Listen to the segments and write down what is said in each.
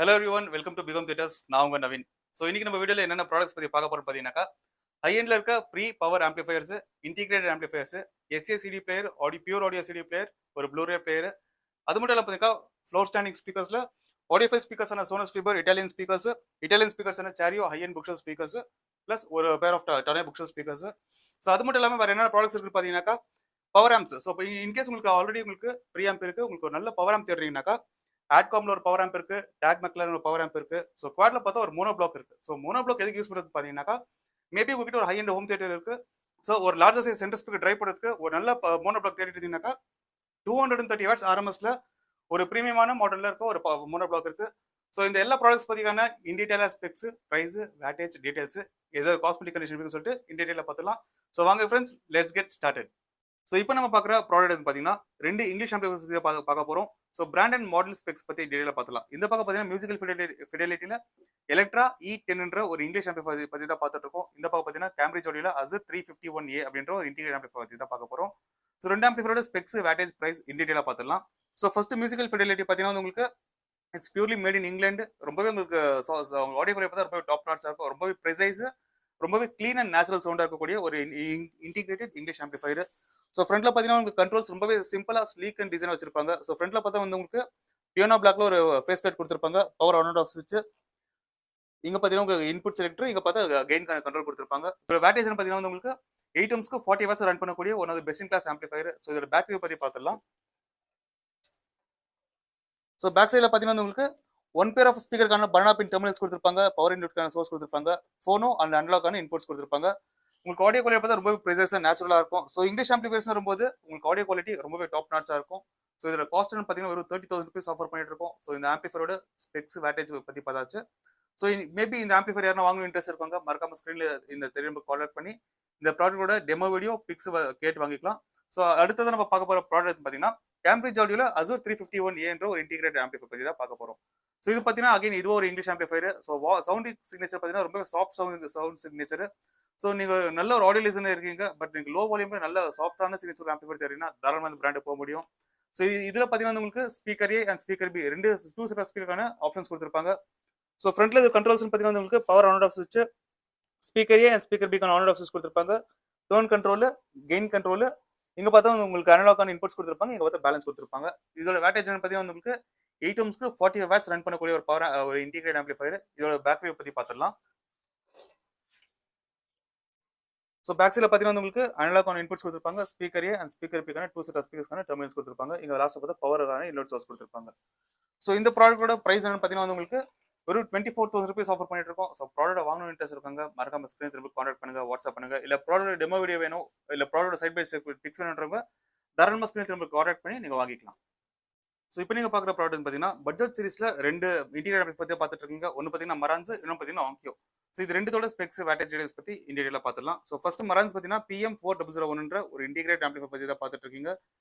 Hello everyone, welcome to become theatres. நான் உங்க Naveen. So இன்னைக்கு நம்ம வீடியோல என்னென்ன ப்ராடக்ட்ஸ் பத்தி பார்க்க போறோம் பார்த்தீங்கன்னாக்கா, ஹை எண்ட்ல இருக்க pre power amplifiers, integrated amplifiers, SA CD player, pure audio CD player, ஒரு ப்ளூரே பிளேயர். அது மட்டும் இல்ல பார்த்தீங்கன்னா, ஃப்ளோர் ஸ்டாண்டிங் ஸ்பீக்கர்ஸ்ல ஆடியோஃபைல் ஸ்பீக்கர்ஸான சோனஸ் ஃபீபர் இட்டாலியன் ஸ்பீக்கர்ஸான Chario high end bookshelf speakers, plus ஒரு பேர் ஆஃப் டனே புக்ஷல் ஸ்பீக்கர்ஸ். ஸோ அது மட்டும் இல்லாமல் வேற என்ன ப்ராடக்ட்ஸ் இருக்கு பார்த்தீங்கன்னாக்கா, பவர் ஆம்ப்ஸ். ஸோ இப்போ இன்கேஸ் உங்களுக்கு ஆல்ரெடி உங்களுக்கு ப்ரீ ஆம்ப் இருக்கு, உங்களுக்கு ஒரு நல்ல பவர் ஆம்ப் தேடுறீங்கன்னாக்கா, ஆட்காம்ல ஒரு பவர் ஆம்ப் இருக்கு, டாக் மெக்லர்ல ஒரு பவர் ஆம்ப் இருக்கு. ஸோ குவாட்ல பார்த்தா ஒரு மோனோ பிளாக் இருக்கு. ஸோ மோனோ பிளாக் எதுக்கு யூஸ் பண்றது பார்த்தீங்கன்னாக்கா, மேபி உங்ககிட்ட ஒரு ஹை எண்ட் ஹோம் தியேட்டர் இருக்கு. ஸோ ஒரு larger size centre speaker drive பண்ணுறதுக்கு ஒரு நல்ல மோனோ பிளாக் தேடிட்டு இருந்தீங்கன்னாக்கா, 230 வாட்ஸ் ஆர்எம்எஸ்ல ஒரு பிரீமியமான மாடல்ல இருக்க ஒரு மோனோ பிளாக் இருக்கு. ஸோ இந்த எல்லா ப்ராடக்ட்ஸ் பத்தியான இன் டீடைலா ஸ்பெக்ஸ், பிரைஸ், வேட்டேஜ் டீடைல்ஸ், ஏதோ காஸ்மெட்டிக் கண்டிஷன் சொல்லிட்டு இன் டீடைலா பார்த்துலாம். ஸோ வாங்க friends, let's get started. So இப்போ நம்ம பார்க்குற ப்ராடக்ட் பார்த்தீங்கன்னா, ரெண்டு இங்கிலீஷ் ஆம்பிளிஃபையர்ஸ் பற்றி பார்க்க போகிறோம். So brand and model specs பற்றி டீடைலாக பார்த்துலாம். இந்த பக்கம் பார்த்தீங்கன்னா மியூசிக்கல் ஃபிடலிட்டியில் எலக்ட்ரா E10 ஒரு இங்கிலீஷ் ஆம்பிளிஃபையர் பற்றி தான் பார்த்துட்டு இருக்கோம். இந்த பக்கம் பார்த்தீங்கன்னா கேம்பிரிட்ஜ் ஆடியோல அசர் 351A அப்படின்ற ஒரு இன்டீரியர் ஆம்பிளிஃபையர் பற்றி தான் பார்க்க போகிறோம். ஸோ ரெண்டு ஆம்பிளிஃபையரோட ஸ்பெக்ஸ், வேட்டேஜ், பிரைஸ் இன் டீடைலாக பார்த்துலாம். ஸோ ஃபர்ஸ்ட் மியூசிக்கல் ஃபிடலிட்டி பார்த்தீங்கன்னா உங்களுக்கு இட்ஸ் பியூர்லி மேட் இன் இங்கிலாந்து. ரொம்பவே உங்களுக்கு ஆடியோ குவாலிட்டி பார்த்தா ரொம்பவே டாப் நாட்ஸாக இருக்கும். ரொம்பவே ப்ரிசைஸ், ரொம்பவே க்ளீன் அண்ட் நேச்சுரல் சவுண்டாக இருக்கக்கூடிய ஒரு இன்டிகிரேட்டட் இங்கிலீஷ் ஆம்பிளிஃபையர். ஸோ ஃப்ரண்ட்ல பார்த்தீங்கன்னா உங்களுக்கு கண்ட்ரோல்ஸ் ரொம்பவே சிம்பிளா ஸ்லீக் அண்ட் டிசைன் வச்சிருப்பாங்க. ஸோ ஃப்ரண்ட்ல பார்த்தா வந்து உங்களுக்கு பியானோ பிளாக்ல ஒரு ஃபேஸ் பிளேட் கொடுத்துருப்பாங்க, பவர் ஆன் அண்ட் ஆஃப் ஸ்விட்ச். இங்க பார்த்தீங்கன்னா உங்களுக்கு இன்புட் செலக்டர், இங்க பார்த்தா கெயின் கண்ட்ரோல் கொடுத்துருப்பாங்க. ஸோ வேட்டேஜ் பார்த்தீங்கன்னா வந்து உங்களுக்கு 8 ohmsக்கு 40 வாட்ஸ் ரன் பண்ணக்கூடிய one of the best in class amplifier. So இதோட பேட்டரி பத்தி பார்த்துடலாம். ஸோ பேக் சைடில் பார்த்தீங்கன்னா உங்களுக்கு ஒன் பேர் ஆஃப் ஸ்பீக்கருக்கான பனானா பின் டெர்மினல்ஸ் கொடுத்துருப்பாங்க, பவர் இன்புட்கான சோர்ஸ் கொடுத்துருப்பாங்க, ஃபோனோ அண்ட் அனலாக்கான இன்புட்ஸ் கொடுத்துருப்பாங்க. உங்களுக்கு ஆடியோ குவாலிட்டி பார்த்தா ரொம்பவே ப்ரைஸாக நேச்சுரலாக இருக்கும். ஸோ இங்கிலீஷ் ஆம்பிளிஃபையர்ஸ் வரும்போது உங்களுக்கு ஆடியோ குவாலிட்டி ரொம்பவே டாப் நாட்ஸாக இருக்கும். ஸோ இதோட காஸ்ட் பார்த்தீங்கன்னா ஒரு 30,000 rupees ஆஃபர் பண்ணிட்டு இருக்கோம். ஸோ இந்த ஆம்பிளிஃபையரோட ஸ்பெக்ஸ், வேட்டேஜ் பற்றி பார்த்தாச்சு. ஸோ மேபி இந்த ஆம்பிளிஃபையர் யாரும் வாங்கணும் இன்ட்ரெஸ்ட் இருக்காங்க, மறக்காம ஸ்க்ரீனில் இந்த தெரியும் கான்டாக்ட் பண்ணி இந்த ப்ராடக்டோட டெமோ வீடியோ பிக்ஸ் கேட்டு வாங்கிக்கலாம். ஸோ அடுத்தது நம்ம பார்க்க போகிற ப்ராடக்ட் பார்த்தீங்கன்னா கேம்பிரிட்ஜ் ஆடியோல அசூர் 351A என்ற ஒரு இன்டிகிரேட்டட் ஆம்பிளிஃபையர் பற்றி தான் பார்க்க போகிறோம். ஸோ இது பார்த்தீங்கன்னா அகைன் இதுவும் ஒரு English amplifier. So sound signature பார்த்தீங்கன்னா ரொம்ப சாஃப்ட் சவுண்ட் சிக்னேச்சர். ஸோ நீங்கள் நல்ல ஒரு ஆடியோ லிசனர் இருக்கீங்க, பட் நீங்கள் லோ வால்யூம்ல நல்ல சாஃப்டான சிக்னேச்சர் ஆம்பிளிஃபையர் தெரியுங்கன்னா தாராளமாக இந்த பிராண்டு போக முடியும். ஸோ இதில் பார்த்தீங்கன்னா உங்களுக்கு speaker A and speaker B ரெண்டு டூ செட் ஆஃப் ஸ்பீக்கருக்கான ஆப்ஷன்ஸ் கொடுத்துருப்பாங்க. ஸோ ஃப்ரண்ட்ல இது கண்ட்ரோல்ஸ் பார்த்தீங்கன்னா உங்களுக்கு பவர் ஆன் ஆஃப் ஸ்விட்ச், ஸ்பீக்கர் ஏ அண்ட் ஸ்பீக்கர் பிக்கான ஆன் ஆஃப் ஸ்விட்ச் கொடுத்துருப்பாங்க, டோன் கண்ட்ரோல், கெயின் கண்ட்ரோல். இங்க பார்த்தா உங்களுக்கு அனலாக்கான இன்புட்ஸ் கொடுத்துருப்பாங்க, இங்க பார்த்தா பேலன்ஸ் கொடுத்துருப்பாங்க. இதோட வேட்டேஜ் பார்த்தீங்கன்னா உங்களுக்கு 8 ohmsக்கு 40 வாட்ஸ் ரன் பண்ணக்கூடிய ஒரு பவர் ஒரு இன்டிகிரேட் ஆம்பிளிஃபையர். இதோட பேட்டரி பத்தி பார்த்துடலாம். ஸோ பேக் சைடில் பார்த்தீங்கன்னா உங்களுக்கு அனலாக்கான இன்புட்ஸ் கொடுத்துருப்பாங்க, ஸ்பீக்கர் ஏ அண்ட் ஸ்பீக்கர் பிக்கான டூ செட் ஆஃப் ஸ்பீக்கர்ஸ்க்கான டெர்மினல்ஸ் கொடுத்துருப்பாங்க. இங்க லாஸ்ட் பார்த்தா பவருக்கான இன்வெர்ட் சோர்ஸ் கொடுத்துருப்பாங்க. ஸோ இந்த ப்ராடக்ட்டோட பிரைஸ் என்னன்னு பார்த்தீங்கன்னா உங்களுக்கு ஒரு 24,000 rupees ஆஃபர் பண்ணிட்டு இருக்கோம். ஸோ ப்ராடக்ட் வாங்கணும் இன்ட்ரெஸ்ட் இருக்காங்க, மறக்காம ஸ்க்ரீன் திரும்ப கான்டாக்ட் பண்ணுங்க, வாட்ஸ்அப் பண்ணுங்க. இல்ல ப்ராடக்ட் டெமோ வீடியோ வேணும், இல்ல product side by side pics வேணுன்றவங்க தாராளமாக ஸ்க்ரீன் திரும்ப கான்டாக்ட் பண்ணி நீங்க வாங்கிக்கலாம். ஸோ இப்போ நீங்க பார்க்குற ப்ராடக்ட் பார்த்தீங்கன்னா பட்ஜெட் சீரிஸ்ல ரெண்டு இன்டீரியர் ஆம்பிளிஃபையர் பத்தி பார்த்துட்டு இருக்கீங்க. ஒன்று பார்த்தீங்கன்னா மரான்ஸ், இன்னும் பார்த்தீங்கன்னா ஆங்கியோ. ஸோ இது ரெண்டுத்தோட ஸ்பெக்ஸ், வேட்டேஜ் டீடைல்ஸ் பத்தி இன்டீரியர்ல பார்த்துடலாம். ஸோ ஃபர்ஸ்ட் மரான்ஸ் பார்த்தீங்கன்னா PM4001 ஒரு இன்டிகிரேட் ஆம்பிளிஃபையர் பத்தி தான் பார்த்துட்டு இருக்கீங்க.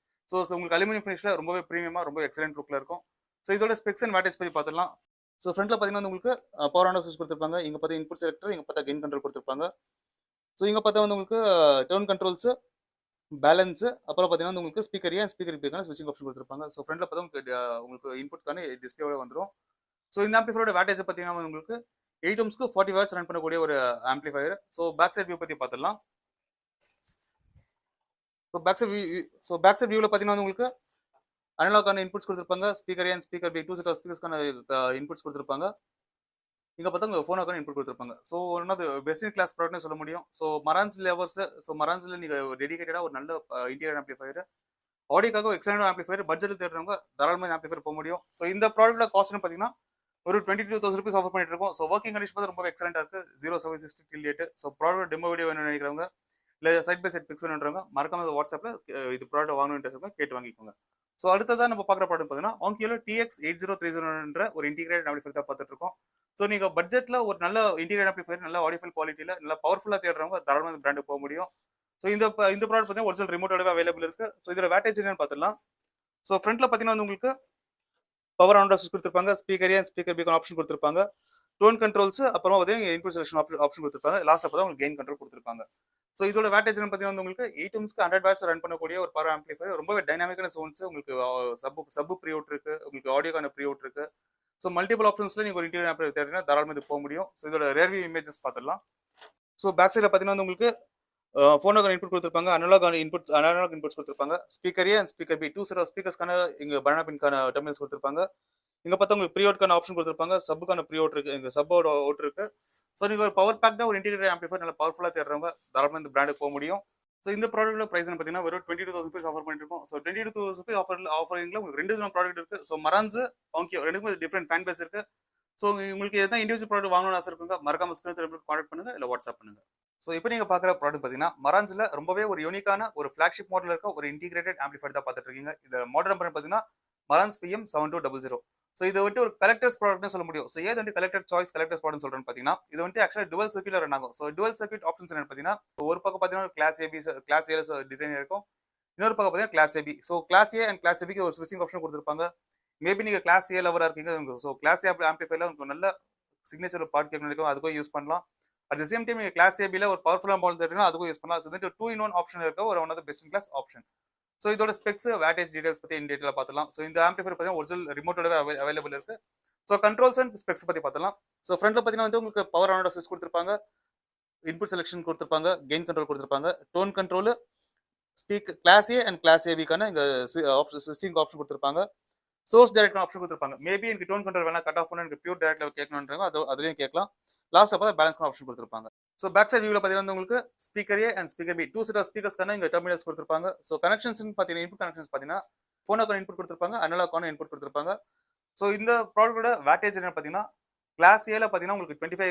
ஸோ உங்களுக்கு அலுமினியம் ஃபினிஷ்ல ரொம்பவே ப்ரீமியமா, ரொம்ப எக்ஸலென்ட் லுக்ல இருக்கும். ஸோ இதோட ஸ்பெக்ஸ் அண்ட் வேட்டேஜ் பத்தி பார்த்துடலாம். ஸோ ஃப்ரண்ட்ல பார்த்தீங்கன்னா உங்களுக்கு பவர் ஆன் ஆஃப் ஸ்விட்ச் கொடுத்துருப்பாங்க, இங்க பார்த்தா இன்புட் செலக்டர், இங்க பார்த்தா கெயின் கண்ட்ரோல் கொடுத்துருப்பாங்க. ஸோ இங்க பார்த்தா வந்து உங்களுக்கு டர்ன் கண்ட்ரோல்ஸ், பேலன்ஸ், அப்புறம் பார்த்தீங்கன்னா உங்களுக்கு ஸ்பீக்கர் ஏன் ஸ்பீக்கர் பிக்கான ஸ்விட்சிங் ஆப்ஷன் கொடுத்துருப்பாங்க. ஸோ ஃப்ரண்ட்ல பார்த்தா உங்களுக்கு இன்புட்கான டிஸ்பிளேவோட வந்துடும். ஸோ இந்த ஆம்பிளிஃபையரோட வேட்டேஜ் பார்த்தீங்கன்னா உங்களுக்கு 8 ohmsக்கு 40 வாட்ஸ் ரன் பண்ணக்கூடிய ஒரு amplifier. So back side view பத்தி பார்த்துடலாம். பேக் சைட் வியூல பார்த்தீங்கன்னா உங்களுக்கு அனலாக்கான இன்புட்ஸ் கொடுத்துருப்பாங்க, speaker A speaker B two set of ஸ்பீக்கர்ஸ்க்கான இன்புட்ஸ் கொடுத்துருப்பாங்க. இங்க பார்த்தா உங்க ஃபோனுக்கான இன்புட் கொடுத்துருப்பாங்க. So one of the best in class ப்ராடக்ட்னு சொல்ல முடியும். ஸோ மரான்ஸ் லெவல்ஸ்ல, ஸோ மரான்ஸ்ல நீங்க டெடிகேட்டடா ஒரு நல்ல இன்டீரியர் ஆம்பிளிஃபையர், ஆடியோக்காக எக்ஸலென்ட் ஆம்பிளிஃபையர், பட்ஜெட் தேடுறவங்க தாராளமாக இந்த ஆம்பிளிஃபையர் போக முடியும். ஸோ இந்த ப்ராடக்ட்ல காஸ்ட்னு பார்த்தீங்கன்னா ஒரு 22,000 rupees ஆஃபர் பண்ணிட்டு இருக்கோம். ஸோ ஒர்க்கிங் கண்டிஷன் பார்த்து ரொம்ப எக்ஸலென்ட்டா இருக்கு. 0 சர்வீஸ் ஹிஸ்ட்ரி டில் date. So product demo video வேணும்னு நினைக்கிறவங்க, இல்லை சைட் பை சைட் பிக்ஸ் வேணுன்றவங்க மறக்காம வாட்ஸ்அப்ல இது ப்ராடக்ட் வாங்கணும் இன்ட்ரெஸ்ட் கேட்டு வாங்கிக்கோங்க. ஸோ அடுத்ததான் நம்ம பார்க்குற ப்ராடக்ட் பார்த்தீங்கன்னா ஆங்கியோல TX8030 ஒரு இன்டிகிரேட் ஆம்பிளிஃபையர் தான் பார்த்துட்டு இருக்கோம். ஸோ நீங்க பட்ஜெட்ல ஒரு நல்ல இன்டிகிரேட் ஆம்பிளிஃபையர், நல்ல ஆடியோஃபைல் குவாலிட்டியில நல்ல பவர்ஃபுல்லா தேடுறவங்க தாராளமாக இந்த பிராண்டு போக முடியும். ஸோ இந்த ப்ராடக்ட் பார்த்தீங்கன்னா ஒரிஜினல் ரிமோட்டோட அவைலபிள் இருக்கு. ஸோ இதோட வேட்டேஜ் என்னன்னு பார்த்துடலாம். ஸோ ஃப்ரண்ட்ல பார்த்தீங்கன்னா வந்து உங்களுக்கு பவர் ஆன் ஆஃப் கொடுத்துருப்பாங்க, ஸ்பீக்கர் ஏன் ஸ்பீக்கர் பிக்கான ஆப்ஷன் கொடுத்துருப்பாங்க, டோன் கண்ட்ரோல்ஸ், அப்புறம் பார்த்தீங்கன்னா இன்புட் செலக்ஷன் ஆப்ஷன் கொடுத்துருப்பாங்க. லாஸ்ட் அப்போ தான் உங்களுக்கு கெயின் கண்ட்ரோல் கொடுத்துருப்பாங்க. ஸோ இதோட வேட்டேஜ் பார்த்தீங்கன்னா உங்களுக்கு 8 ohmsக்கு 100 வாட்ஸ் ரன் பண்ணக்கூடிய ஒரு பவர் ஆம்பிளிஃபையர். ரொம்பவே டைனாமிக்கான சவுண்ட்ஸ் உங்களுக்கு சப்பு ப்ரீ அவுட் இருக்கு, உங்களுக்கு ஆடியோக்கான ப்ரீ அவுட் இருக்கு. ஸோ மல்டிபிள் ஆப்ஷன்ஸ்ல நீங்க ஒரு இன்டீரியர் ஆம்பிளிஃபையர் தேடினா தாராளமாக இது போக முடியும். ஸோ இதோட ரியர் வியூ இமேஜஸ் பார்த்துடலாம். ஸோ பேக் சைடில் பார்த்தீங்கன்னா வந்து உங்களுக்கு ஃபோனுக்கான இன்புட் கொடுத்துருப்பாங்க, அனலாக் இன்புட்ஸ் கொடுத்துருப்பாங்க, speaker A and speaker B, 2 set of ஸ்பீக்கர்ஸ்க்கான இங்கே பனானா பின்கான டெர்மினல்ஸ் கொடுத்துருப்பாங்க. இங்கே பார்த்தா உங்களுக்கு ப்ரீ அவுட்கான ஆப்ஷன் கொடுத்துருப்பாங்க, சப்புக்கான ப்ரீ அவுட் இருக்கு, இங்கே சப்போட அவுட் இருக்கு. ஸோ நீங்கள் ஒரு பவர் பேக்னா ஒரு இன்டீரியர் ஆம்பிளிஃபையர் நல்லா பவர்ஃபுல்லாக தேடுறவங்க தாராளமாக இந்த பிராண்டுக்கு போக முடியும். ஸோ இந்த ப்ராடக்ட்ல பிரைஸ் பார்த்தீங்கன்னா வெறும் 22,000 ஆஃபர் பண்ணிட்டு இருக்கோம். ஸோ 22,000 ஆஃபரிங்ல உங்களுக்கு 2 விதமான ப்ராடக்ட் இருக்கு. ஸோ மரான்ஸ், ஆங்கியோ ரெண்டுக்குமே டிஃப்ரெண்ட் ஃபேன் பேஸ் இருக்கு. ஸோ உங்களுக்கு எதாவது இண்டிவிஜுவல் ப்ராடக்ட் வாங்கணும்னு ஆசை இருக்குங்க, மறக்காம ஸ்கிரீன் கான்டாக்ட் பண்ணுங்க, இல்லை வாட்ஸ்அப் பண்ணுங்க. ஸோ இப்போ நீங்க பார்க்குற ப்ராடக்ட் பார்த்தீங்கன்னா மரான்ஸ்ல ரொம்பவே ஒரு யூனிக்கான ஒரு ஃபிளாக்ஷிப் மாடல் இருக்க ஒரு இன்டிகிரேட்டட் ஆம்பிளிஃபையர் தான் பார்த்துட்டு இருக்கீங்க. இந்த மாடல் நம்பர் பார்த்தீங்கன்னா மரான்ஸ் PM 7200. ஸோ இது வந்துட்டு ஒரு கலெக்டர்ஸ் ப்ராடக்ட்னு சொல்ல முடியும். ஸோ ஏது வந்து கலெக்டர் சாய்ஸ் கலெக்டர்ஸ் ப்ராடக்ட் சொல்றேன்னு பார்த்தீங்கன்னா இது வந்து ஆக்சுவலாக டுவல் சர்க்யூட்ல ரன் ஆகும். ஸோ டுவல் சர்க்யூட் ஆப்ஷன்ஸ் என்ன பார்த்தீங்கன்னா ஒரு பக்கம் பார்த்தீங்கன்னா கிளாஸ் ஏல டிசைன் இருக்கும், இன்னொரு பக்கம் பார்த்தீங்கன்னா class AB. So class A and class ஏபிக்கு ஒரு ஸ்விட்சிங் ஆப்ஷன் கொடுத்துருப்பாங்க. மேபி நீங்க கிளாஸ் ஏ லவரா இருக்கீங்க, ஸோ கிளாஸ் ஏ ஆம்பிளிஃபையர்ல உங்களுக்கு நல்ல சிக்னேச்சர் பார்ட் கேட்கணும் நினைக்கும், அதுக்கும் யூஸ் பண்ணலாம். அட் த சேம் டைம் நீங்க கிளாஸ் ஏபில ஒரு பவர்ஃபுல்லான மாடல் தேடினா அதுக்கும் யூஸ் பண்ணலாம். ஸோ 2-in-1 ஆப்ஷன் இருக்க ஒரு one of the best in class option. So இதோட ஸ்பெக்ஸ், வேட்டேஜ் டீடைல்ஸ் பத்தி இன் டீடைலா பார்த்துலாம். ஸோ இந்த ஆம்பிளிஃபையர் பார்த்தீங்கன்னா ஒரிஜினல் ரிமோட்டோட அவைலபிள் இருக்கு. ஸோ கண்ட்ரோல்ஸ் அண்ட் ஸ்பெக்ஸ் பத்தி பார்த்தலாம். ஸோ ஃப்ரண்ட்ல பார்த்தீங்கன்னா வந்து உங்களுக்கு பவர் ஆன் ஆஃப் ஸ்விட்ச் கொடுத்துருப்பாங்க, இன்புட் செலெக்ஷன் கொடுத்துருப்பாங்க, கெயின் கண்ட்ரோல் கொடுத்துருப்பாங்க, tone control, class A and class ஏபிக்கான இங்க ஸ்விட்சிங் ஆப்ஷன் கொடுத்துருப்பாங்க, சோர்ஸ் டைரக்ட் ஆப்ஷன் கொடுத்துருப்பாங்க. மேபி எனக்கு டோன் கண்ட்ரோல் வேணா கட் ஆஃப் பண்ண எனக்கு பியூர் டைரக்ட்ல கேட்கணும்ன்றாங்க, அதுலயும் கேட்கலாம். லாஸ்ட் பார்த்தா பேலன்ஸ் ஆப்ஷன் கொடுத்துருப்பாங்க. ஸோ பேக் சைட் வியூல பார்த்தீங்கன்னா உங்களுக்கு speaker A and speaker B 2 set of ஸ்பீக்கர்ஸ்க்கான இங்க டெர்மினல்ஸ் கொடுத்துருப்பாங்க. ஸோ கனெக்ஷன்ஸ் பார்த்தீங்கன்னா இன்புட் கனெக்ஷன்ஸ் பார்த்தீங்கன்னா ஃபோனுக்கான இன்புட் கொடுத்துருப்பாங்க, அனலாக்கான இன்புட் கொடுத்துருப்பாங்க. ஸோ இந்த ப்ராடக்டோட வேட்டேஜ் என்ன பார்த்தீங்கன்னா கிளாஸ் ஏல பார்த்தீங்கன்னா உங்களுக்கு 25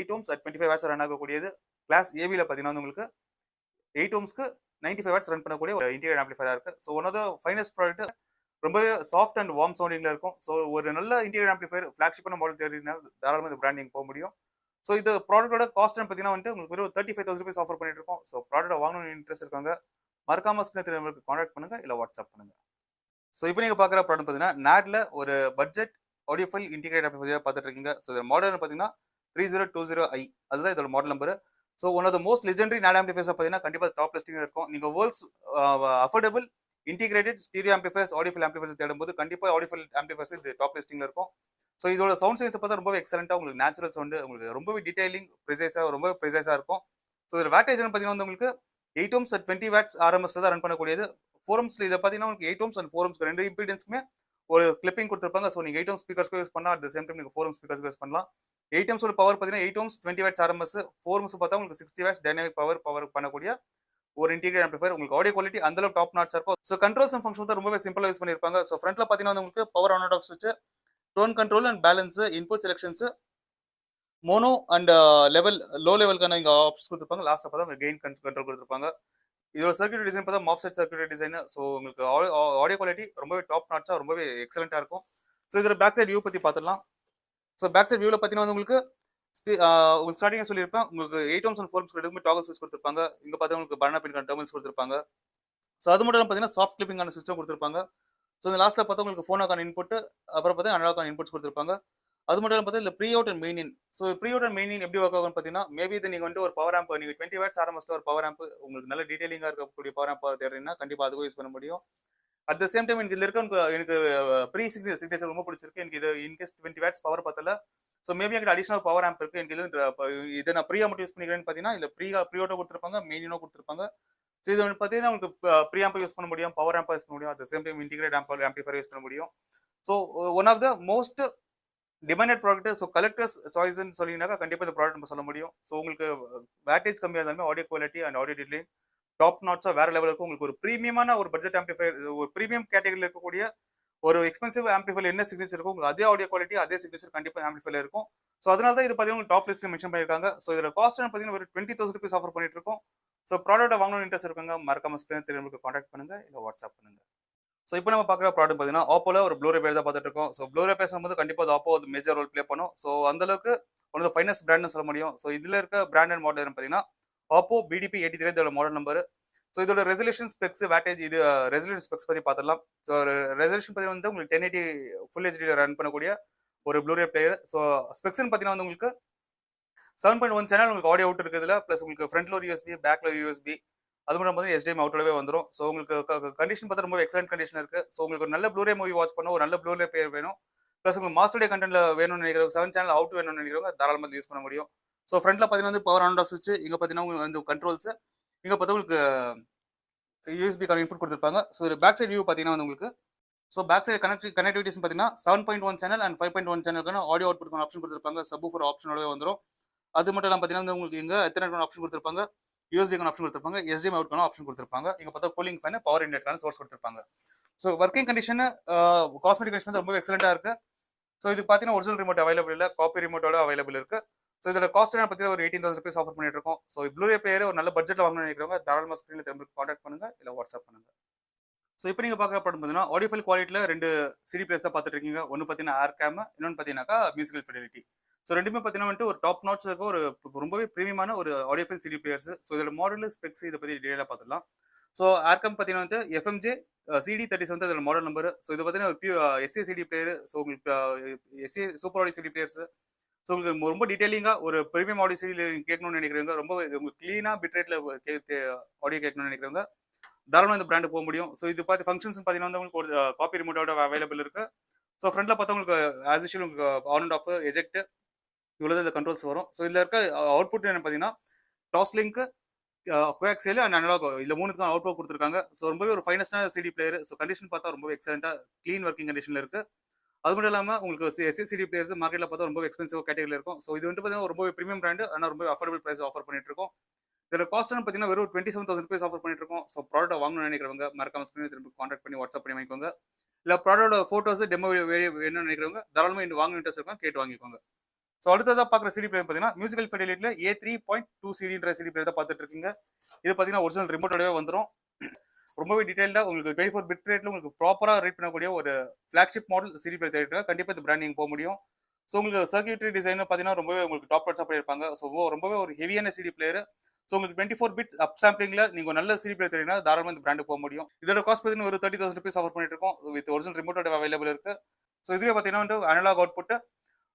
8 ohms at 25 வாட்ஸ் ரன் ஆகக்கூடியது. கிளாஸ் ஏபியில் பார்த்தீங்கன்னா உங்களுக்கு 8 ohmsக்கு 95 வாட்ஸ் ரன் பண்ணக்கூடிய ஒரு இன்டீரியர் ஆம்பிளிஃபையரா இருக்கு. So one of the finest product, ரொம்பவே சாஃப்ட் அண்ட் வார்ம் சவுண்டிங்ல இருக்கும். ஸோ ஒரு நல்ல இன்டீரியர் ஆம்பிளிஃபையர் ஃபிளாக்ஷிப்பான மாடல் தேடினா தாராளமாக இந்த பிராண்டிங் போக முடியும். ஸோ இது ப்ராடக்டோட காஸ்ட் பார்த்தீங்கன்னா வந்துட்டு உங்களுக்கு ஒரு 35,000 rupees ஆஃபர் பண்ணிட்டு இருக்கோம். ஸோ ப்ராடக்ட் வாங்கணும்னு இன்ட்ரெஸ்ட் இருக்காங்க, மறக்காம ஸ்கிரீன் உங்களுக்கு கான்டாக்ட் பண்ணுங்க, இல்லை வாட்ஸ்அப் பண்ணுங்க. ஸோ இப்போ நீங்க பார்க்குற ப்ராடக்ட் பார்த்தீங்கன்னா நாட்ல ஒரு பட்ஜெட் ஆடியோஃபைல் இன்டிகிரேட் ஆம்பிளிஃபையர் பார்த்துட்டு இருக்கீங்க. ஸோ இதோட மாடல் பார்த்தீங்கன்னா 3020i, அதுதான் இதோட model number. So one of the most legendary not amplifiers பார்த்தீங்கன்னா கண்டிப்பாக டாப் லிஸ்டிங் இருக்கும். நீங்க world's affordable integrated stereo amplifiers audiophile amplifiers தேடும்போது கண்டிப்பாக ஆடியோஃபைல் ஆம்பிளிஃபையர்ஸ் இது டாப் லிஸ்டிங்ல இருக்கும். ஸோ இதோட சவுண்ட் சைன்ஸ் பார்த்தா ரொம்ப எக்ஸலண்டா, உங்களுக்கு நேச்சுரல் சவுண்ட், உங்களுக்கு ரொம்பவே டீடைலிங் ரொம்ப ப்ரிசைஸா இருக்கும். ஸோ இதோட வேட்டேஜ் பார்த்தீங்கன்னா வந்து உங்களுக்கு 8 ohms at 20 watts RMS தான் ரன் பண்ணக்கூடியது. ஃபோரம்ஸ்ல இதை பார்த்தீங்கன்னா உங்களுக்கு 8 ohms அண்ட் 4 ohms ரெண்டு இம்பிடன்ஸ்க்குமே ஒரு கிளிப்பிங் கொடுத்துருப்பாங்க. ஸோ நீங்க 8 ohms ஸ்பீக்கர்ஸ்க்கு யூஸ் பண்ணலாம், அட் த சேம் டைம் நீங்க 4 ohms ஸ்பீக்கர்ஸ்க்கு யூஸ் பண்ணலாம். 8 ohms பவர் பார்த்தீங்கன்னா 8 ohms 20 watts RMS, 4 ohms பார்த்தா உங்களுக்கு 60 watts டைனமிக் பவர் பண்ணக்கூடிய ஒரு இன்டீரியர் ஆம்பிளிஃபையர். உங்களுக்கு ஆடியோ குவாலிட்டி அந்த அளவுக்கு டாப் நாட்சா இருக்கும். ஸோ கண்ட்ரோல்ஸ் அண்ட் ஃபங்க்ஷன் தான் ரொம்பவே சிம்பிளா யூஸ் பண்ணிருப்பாங்க. ஸோ ஃப்ரண்ட்ல பார்த்தீங்கன்னா உங்களுக்கு பவர் ஆன் ஆஃப் ஸ்விட்ச், tone control and balance, input selections, mono and level low லெவலுக்கான இங்க ஆப்ஷன்ஸ் கொடுத்துருப்பாங்க. லாஸ்ட் பார்த்தா கெயின் கண்ட்ரோல் கொடுத்துருப்பாங்க. இதோட சர்க்யூட் டிசைன் பார்த்தா மாப்செட் சர்க்யூட் டிசைன். ஸோ உங்களுக்கு ஆடியோ குவாலிட்டி ரொம்பவே டாப் நாட்சா ரொம்பவே எக்ஸலண்டா இருக்கும். ஸோ இதோட பேக் சைட் வியூ பத்தி பார்த்துடலாம். ஸோ பேக் சைட் வியூல பார்த்தீங்கன்னா உங்களுக்கு உங்களுக்கு ஸ்டார்டிங் சொல்லியிருப்பேன், உங்களுக்கு 8 ohms அண்ட் 4 ohms ரெண்டுமே டாகல் ஸ்விட்ச் கொடுத்துருப்பாங்க. இங்க பார்த்தா உங்களுக்கு பனானா பின்கான டெர்மினல்ஸ் கொடுத்துருப்பாங்க. ஸோ அது மட்டும் பார்த்தீங்கன்னா சாஃப்ட் கிளிப்பிங்கான ஸ்விட்சும் கொடுத்துருப்பாங்க. ஸோ இந்த லாஸ்ட்ல பார்த்தா உங்களுக்கு ஃபோனுக்கான இன்புட், அப்புறம் பார்த்தா அனலாக்கான இன்புட்ஸ் கொடுத்துருப்பாங்க. அது மட்டும் பார்த்தா இந்த pre out and main in. So pre out and main in எப்படி ஒர்க் ஆகும்னு பார்த்தீங்கன்னா மேபி இது நீங்க வந்து ஒரு பவர் ஆம்ப், நீங்க 20 வாட்ஸ் ஆர்எம்எஸ்ல ஒரு பவர் ஆம்ப், உங்களுக்கு நல்ல டீடைலிங்காக இருக்கக்கூடிய பவர் ஆம்ப் தேடுறீங்கன்னா கண்டிப்பாக அதுக்கும் யூஸ் பண்ண முடியும். அட் த சேம் டைம் எனக்கு இதுல இருக்க எனக்கு ப்ரீ சிக்னேச்சர் ரொம்ப பிடிச்சிருக்கு. எனக்கு இது இன்கேஸ் 20 வாட்ஸ் பவர் பத்தல, ஸோ மேபி எனக்கு அடிஷனல் பவர் ஆம்ப் இருக்கு, எனக்கு இதை நான் ப்ரீ ஆம்ப் யூஸ் பண்ணிக்கிறேன்னு பார்த்தீங்கன்னா இந்த ப்ரீ அவுட்டோ கொடுத்துருப்பாங்க, மெயினோ கொடுத்துருப்பாங்க. ஸோ இது வந்து பார்த்தீங்கன்னா உங்களுக்கு ப்ரீ ஆம்ப் யூஸ் பண்ண முடியும், பவர் ஆம்ப் யூஸ் பண்ண முடியும், at the same time integrate amplifier use பண்ண முடியும். So one of the most demanded product. So collectors சாய்ஸ்ன்னு சொல்லிங்கனாக்கா கண்டிப்பாக இந்த ப்ராடக்ட் நம்ம சொல்ல முடியும். ஸோ உங்களுக்கு வேட்டேஜ் கம்மியாக இருந்தாலுமே audio quality and audio detailing top நாட்ஸா வேற லெவலுக்கு உங்களுக்கு ஒரு ப்ரீமியமான ஒரு பட்ஜெட் ஆம்பிஃபையர், ஒரு ப்ரீமியம் கேட்டகரியில் இருக்கக்கூடிய ஒரு எக்ஸ்பென்சிவ் ஆம்பிஃபையர் என்ன சிக்னேச்சர் இருக்கும், உங்களுக்கு அதே ஆடியோ குவாலிட்டி அதே சிக்னேச்சர் கண்டிப்பாக ஆம்பிஃபையர் இருக்கும். ஸோ அதனால தான் இது பார்த்தீங்கன்னா டாப் லிஸ்ட் மென்ஷன் பண்ணியிருக்காங்க. ஸோ இதோட காஸ்ட் பார்த்தீங்கன்னா ஒரு 20,000 rupees ஆஃபர் பண்ணிட்டு இருக்கோம். ஸோ ப்ராடக்ட் வாங்கணும்னு இன்ட்ரெஸ்ட் இருக்காங்க, மறக்காம ஸ்கிரீன் தெரியுங்களுக்கு கான்டாக்ட் பண்ணுங்க, இல்லை வாட்ஸ்அப் பண்ணுங்க. ஸோ இப்போ நம்ம பார்க்குற ப்ராடக்ட் பார்த்தீங்கன்னா ஆப்போல ஒரு ப்ளூரே பேர் தான் பார்த்துட்டு இருக்கோம். ஸோ ப்ளூரே பேசும்போது கண்டிப்பாக அது ஆப்போ ஒரு மேஜர் ரோல் ப்ளே பண்ணும். ஸோ அந்த அளவுக்கு ஒன் ஆஃப் த ஃபைனஸ்ட் பிராண்ட்னு சொல்ல முடியும். ஸோ இதுல இருக்க பிராண்ட் அண்ட் மாடல் பார்த்தீங்கன்னா ஆப்போ BDP 83 இதோட மாடல் நம்பர். ஸோ இதோட ரெசல்யூஷன் ஸ்பெக்ஸ், வேட்டேஜ், இது ரெசல்யூஷன் ஸ்பெக்ஸ் பற்றி பார்த்துடலாம். ஸோ ரெசல்யூஷன் பற்றி வந்து உங்களுக்கு 1080 ஃபுல் ஹெச்டியில் ரன் பண்ணக்கூடிய ஒரு ப்ளூரே பிளேயர். ஸோ ஸ்பெக்ஸ்ன்னு பார்த்தீங்கன்னா வந்து உங்களுக்கு 7.1 சேனல் உங்களுக்கு ஆடியோ அவுட் இருக்குதுல, ப்ளஸ் உங்களுக்கு ஃப்ரண்ட்ல ஒரு யூஎஸ்பி, பேக்ல யூஎஸ்பி, அது மட்டும் வந்து HDMI அவுட்டோடவே வந்துடும். ஸோ உங்களுக்கு கண்டிஷன் பார்த்தா ரொம்ப எக்ஸலன்ட் கண்டிஷன் இருக்கு. ஸோ உங்களுக்கு ஒரு நல்ல ப்ளூரே மூவி வாட்ச் பண்ண ஒரு நல்ல ப்ளூரே பிளேயர் வேணும், ப்ளஸ் உங்களுக்கு மாஸ்டர் டே கண்டென்ட்ல வேணும்னு நினைக்கிறவங்க 7 சேனல் அவுட் வேணும்னு நினைக்கிறவங்க தாராளமாக யூஸ் பண்ண முடியும். ஸோ ஃப்ரண்ட்ல பார்த்தீங்கன்னா வந்து பவர் ஆன் ஆஃப் சுவிட்ச், இங்கே பார்த்தீங்கன்னா உங்களுக்கு வந்து கண்ட்ரோல்ஸ், இங்கே பார்த்தா உங்களுக்கு யூஎஸ்பிக்கான இன்புட் கொடுத்துருப்பாங்க. ஸோ ஒரு பேக் சைடு வியூ பார்த்தீங்கன்னா வந்து உங்களுக்கு ஸோ பேக் சைடு கனெக்டிவிட்டிஸ் பார்த்தீங்கன்னா 7.1 சேனல் அண்ட் 5.1 சேனலுக்கான ஆடியோ அவுட்புட் ஆப்ஷன் கொடுத்துருப்பாங்க. சப்வூஃபர் ஆப்ஷனோட வந்துடும். அது மட்டும் இல்லாமல் பார்த்தீங்கன்னா உங்களுக்கு இங்கே எத்தனை ஆப்ஷன் கொடுத்துருப்பாங்க, யூஎஸ்பிக்கான ஆப்ஷன் கொடுத்துருப்பாங்க, எஸ்டிஎம் அவுட்கான ஆப்ஷன் கொடுத்துருப்பாங்க. இங்கே பார்த்தா கூலிங் ஃபேன், பவர் இன்வெர்ட்டரான சோர்ஸ் கொடுத்துருப்பாங்க. So working condition, cosmetic condition வந்து ரொம்ப எக்ஸலென்ட்டாக இருக்கு. ஸோ இது பார்த்தீங்கன்னா ஒரிஜினல் ரிமோட் அவைலபிள் இல்லை, காப்பி ரிமோட்டோட அவைலபிள் இருக்கு. ஸோ இதோட காஸ்ட் என்ன பார்த்தீங்கன்னா ஒரு 18,000 rupees ஆஃபர் பண்ணிட்டு இருக்கோம். ஸோ ப்ளூரே பிளேயர் ஒரு நல்ல பட்ஜெட்டில் வாங்கணும்னு நினைக்கிறவங்க தாராளமாக ஸ்க்ரீனில் திரும்ப கான்டாக்ட் பண்ணுங்க, இல்லை வாட்ஸ்அப் பண்ணுங்க. ஸோ இப்போ நீங்கள் பார்க்குற படம் பார்த்தீங்கன்னா ஆடியோஃபைல் குவாலிட்டியில் 2 சிடி பிளேஸ் தான் பார்த்துட்டு இருக்கீங்க. ஒன்று பார்த்தீங்கன்னா ஏர் கேம், இன்னொன்று பார்த்தீங்கன்னாக்கா மியூசிக்கல் ஃபிடலிட்டி. ஸோ ரெண்டுமே பார்த்தீங்கன்னா வந்துட்டு ஒரு டாப் நாட்ச் இருக்க ஒரு ரொம்பவே ப்ரீமியமான ஒரு ஆடியோஃபைல் சிடி பிளேயர்ஸ். ஸோ இதோட மாடல் ஸ்பெக்ஸ் இதை பற்றி டீடைலாக பார்த்துக்கலாம். ஸோ ஏர் கேம் பார்த்தீங்கன்னா வந்து எஃப்எம்ஜே CD37 இதோட மாடல் நம்பர். ஸோ இது பார்த்தீங்கன்னா ஒரு எஸ்ஏ சிடி பிளேயர். ஸோ உங்களுக்கு SA super audio CD players. So உங்களுக்கு ரொம்ப டீடைலிங்காக ஒரு ப்ரீமியம் ஆடியோ சிடி கேட்கணும்னு நினைக்கிறவங்க, ரொம்ப உங்களுக்கு க்ளீனாக பிட்ரேட்டில் ஆடியோ கேட்கணும்னு நினைக்கிறவங்க தாராளமாக இந்த பிராண்டு போக முடியும். ஸோ இது பார்த்து ஃபங்க்ஷன்ஸ் பார்த்தீங்கன்னா வந்து உங்களுக்கு ஒரு காப்பி ரிமோட்டோட அவைலபிள் இருக்கு. ஸோ ஃப்ரண்ட்ல பார்த்தா உங்களுக்கு ஆஸ் யூஷுவல் உங்களுக்கு ஆன் அண்ட் ஆஃப், எஜெக்ட், இவ்வளோ இந்த கண்ட்ரோல்ஸ் வரும். ஸோ இதில் இருக்க அவுட்புட் என்ன பார்த்தீங்கன்னா Toslink, coaxial and analogue, இந்த மூணுக்கும் அவுட்புட் கொடுத்துருக்காங்க. ஸோ ரொம்பவே ஒரு ஃபைனஸ்டான சிடி பிளேயர். ஸோ கண்டிஷன் பார்த்தா ரொம்ப எக்ஸலென்ட்டாக க்ளீன் ஒர்க்கிங் கண்டிஷனில் இருக்கு. அது மட்டும் இல்லாமல் உங்களுக்கு எஸ்எஸ்சிடி பிளேயர்ஸ் மார்க்கெட்டில் பார்த்தா ரொம்ப எக்ஸ்பென்சிவ் கேட்டகரியில் இருக்கும். ஸோ இது வந்து பார்த்தீங்கன்னா ரொம்ப ப்ரீமியம் பிராண்டு, ஆனால் ரொம்ப அஃபோர்டபிள் ப்ரைஸ் ஆஃபர் பண்ணிட்டு இருக்கோம். இதோட காஸ்ட் பார்த்தீங்கன்னா வெறும் 27,000 rupees ஆஃபர் பண்ணிட்டு இருக்கோம். ஸோ ப்ராடக்ட் வாங்கணும்னு நினைக்கிறவங்க மறக்காம ஸ்க்ரீனில் திரும்ப கான்டாக்ட் பண்ணி வாட்ஸ்அப் பண்ணி வாங்கிக்கோங்க. இல்லை ப்ராடக்டோட ஃபோட்டோஸ் டெமோ வேணும்னு நினைக்கிறவங்க தாராளமாக இந்த வாங்க இன்ட்ரெஸ்ட் இருக்கும், கேட்டு வாங்கிக்கோங்க. ஸோ அடுத்ததாக பார்க்குற சிடி பிளேயர் பார்த்தீங்கன்னா மியூசிக்கல் ஃபெடிலிட்டியில் A3.2 சிடின்ற சிடி பிளேயர் தான் பார்த்துட்டு இருக்கீங்க. இது பார்த்தீங்கன்னா ஒரிஜினல் ரிமோட்டோடவே வந்துடும். ரொம்பவே டீடைல்டாக உங்களுக்கு 24 பிட் ரேட்டில் உங்களுக்கு ப்ராப்பராக ரேட் பண்ணக்கூடிய ஒரு ஃப்ளாக்ஷிப் மாடல் சிடி பிளேயர் தேடிட்டு கண்டிப்பாக இந்த பிராண்டிங் போக முடியும். ஸோ உங்களுக்கு சர்க்யூட்டரி டிசைன் பார்த்தீங்கன்னா ரொம்பவே உங்களுக்கு டாப் டாப்ஸாக பண்ணியிருப்பாங்க. ஸோ ரொம்பவே ஒரு ஹெவியான சிடி பிளேயர். ஸோ உங்களுக்கு 24 பிட்ஸ் அப் சாம்பிளிங்ல நீங்கள் நல்ல சிடி பிளேயர் தெரியும்னா தாராளமாக இந்த பிராண்டு போக முடியும். இதோட காஸ்ட் பார்த்தீங்கன்னா ஒரு 30,000 rupees ஆஃபர் பண்ணிட்டு இருக்கோம். வித் ஒரிஜினல் ரிமோட்டோட அவைலபிள் இருக்கு. ஸோ இதுவே பார்த்தீங்கன்னா வந்து அனலாக் அவுட்புட்,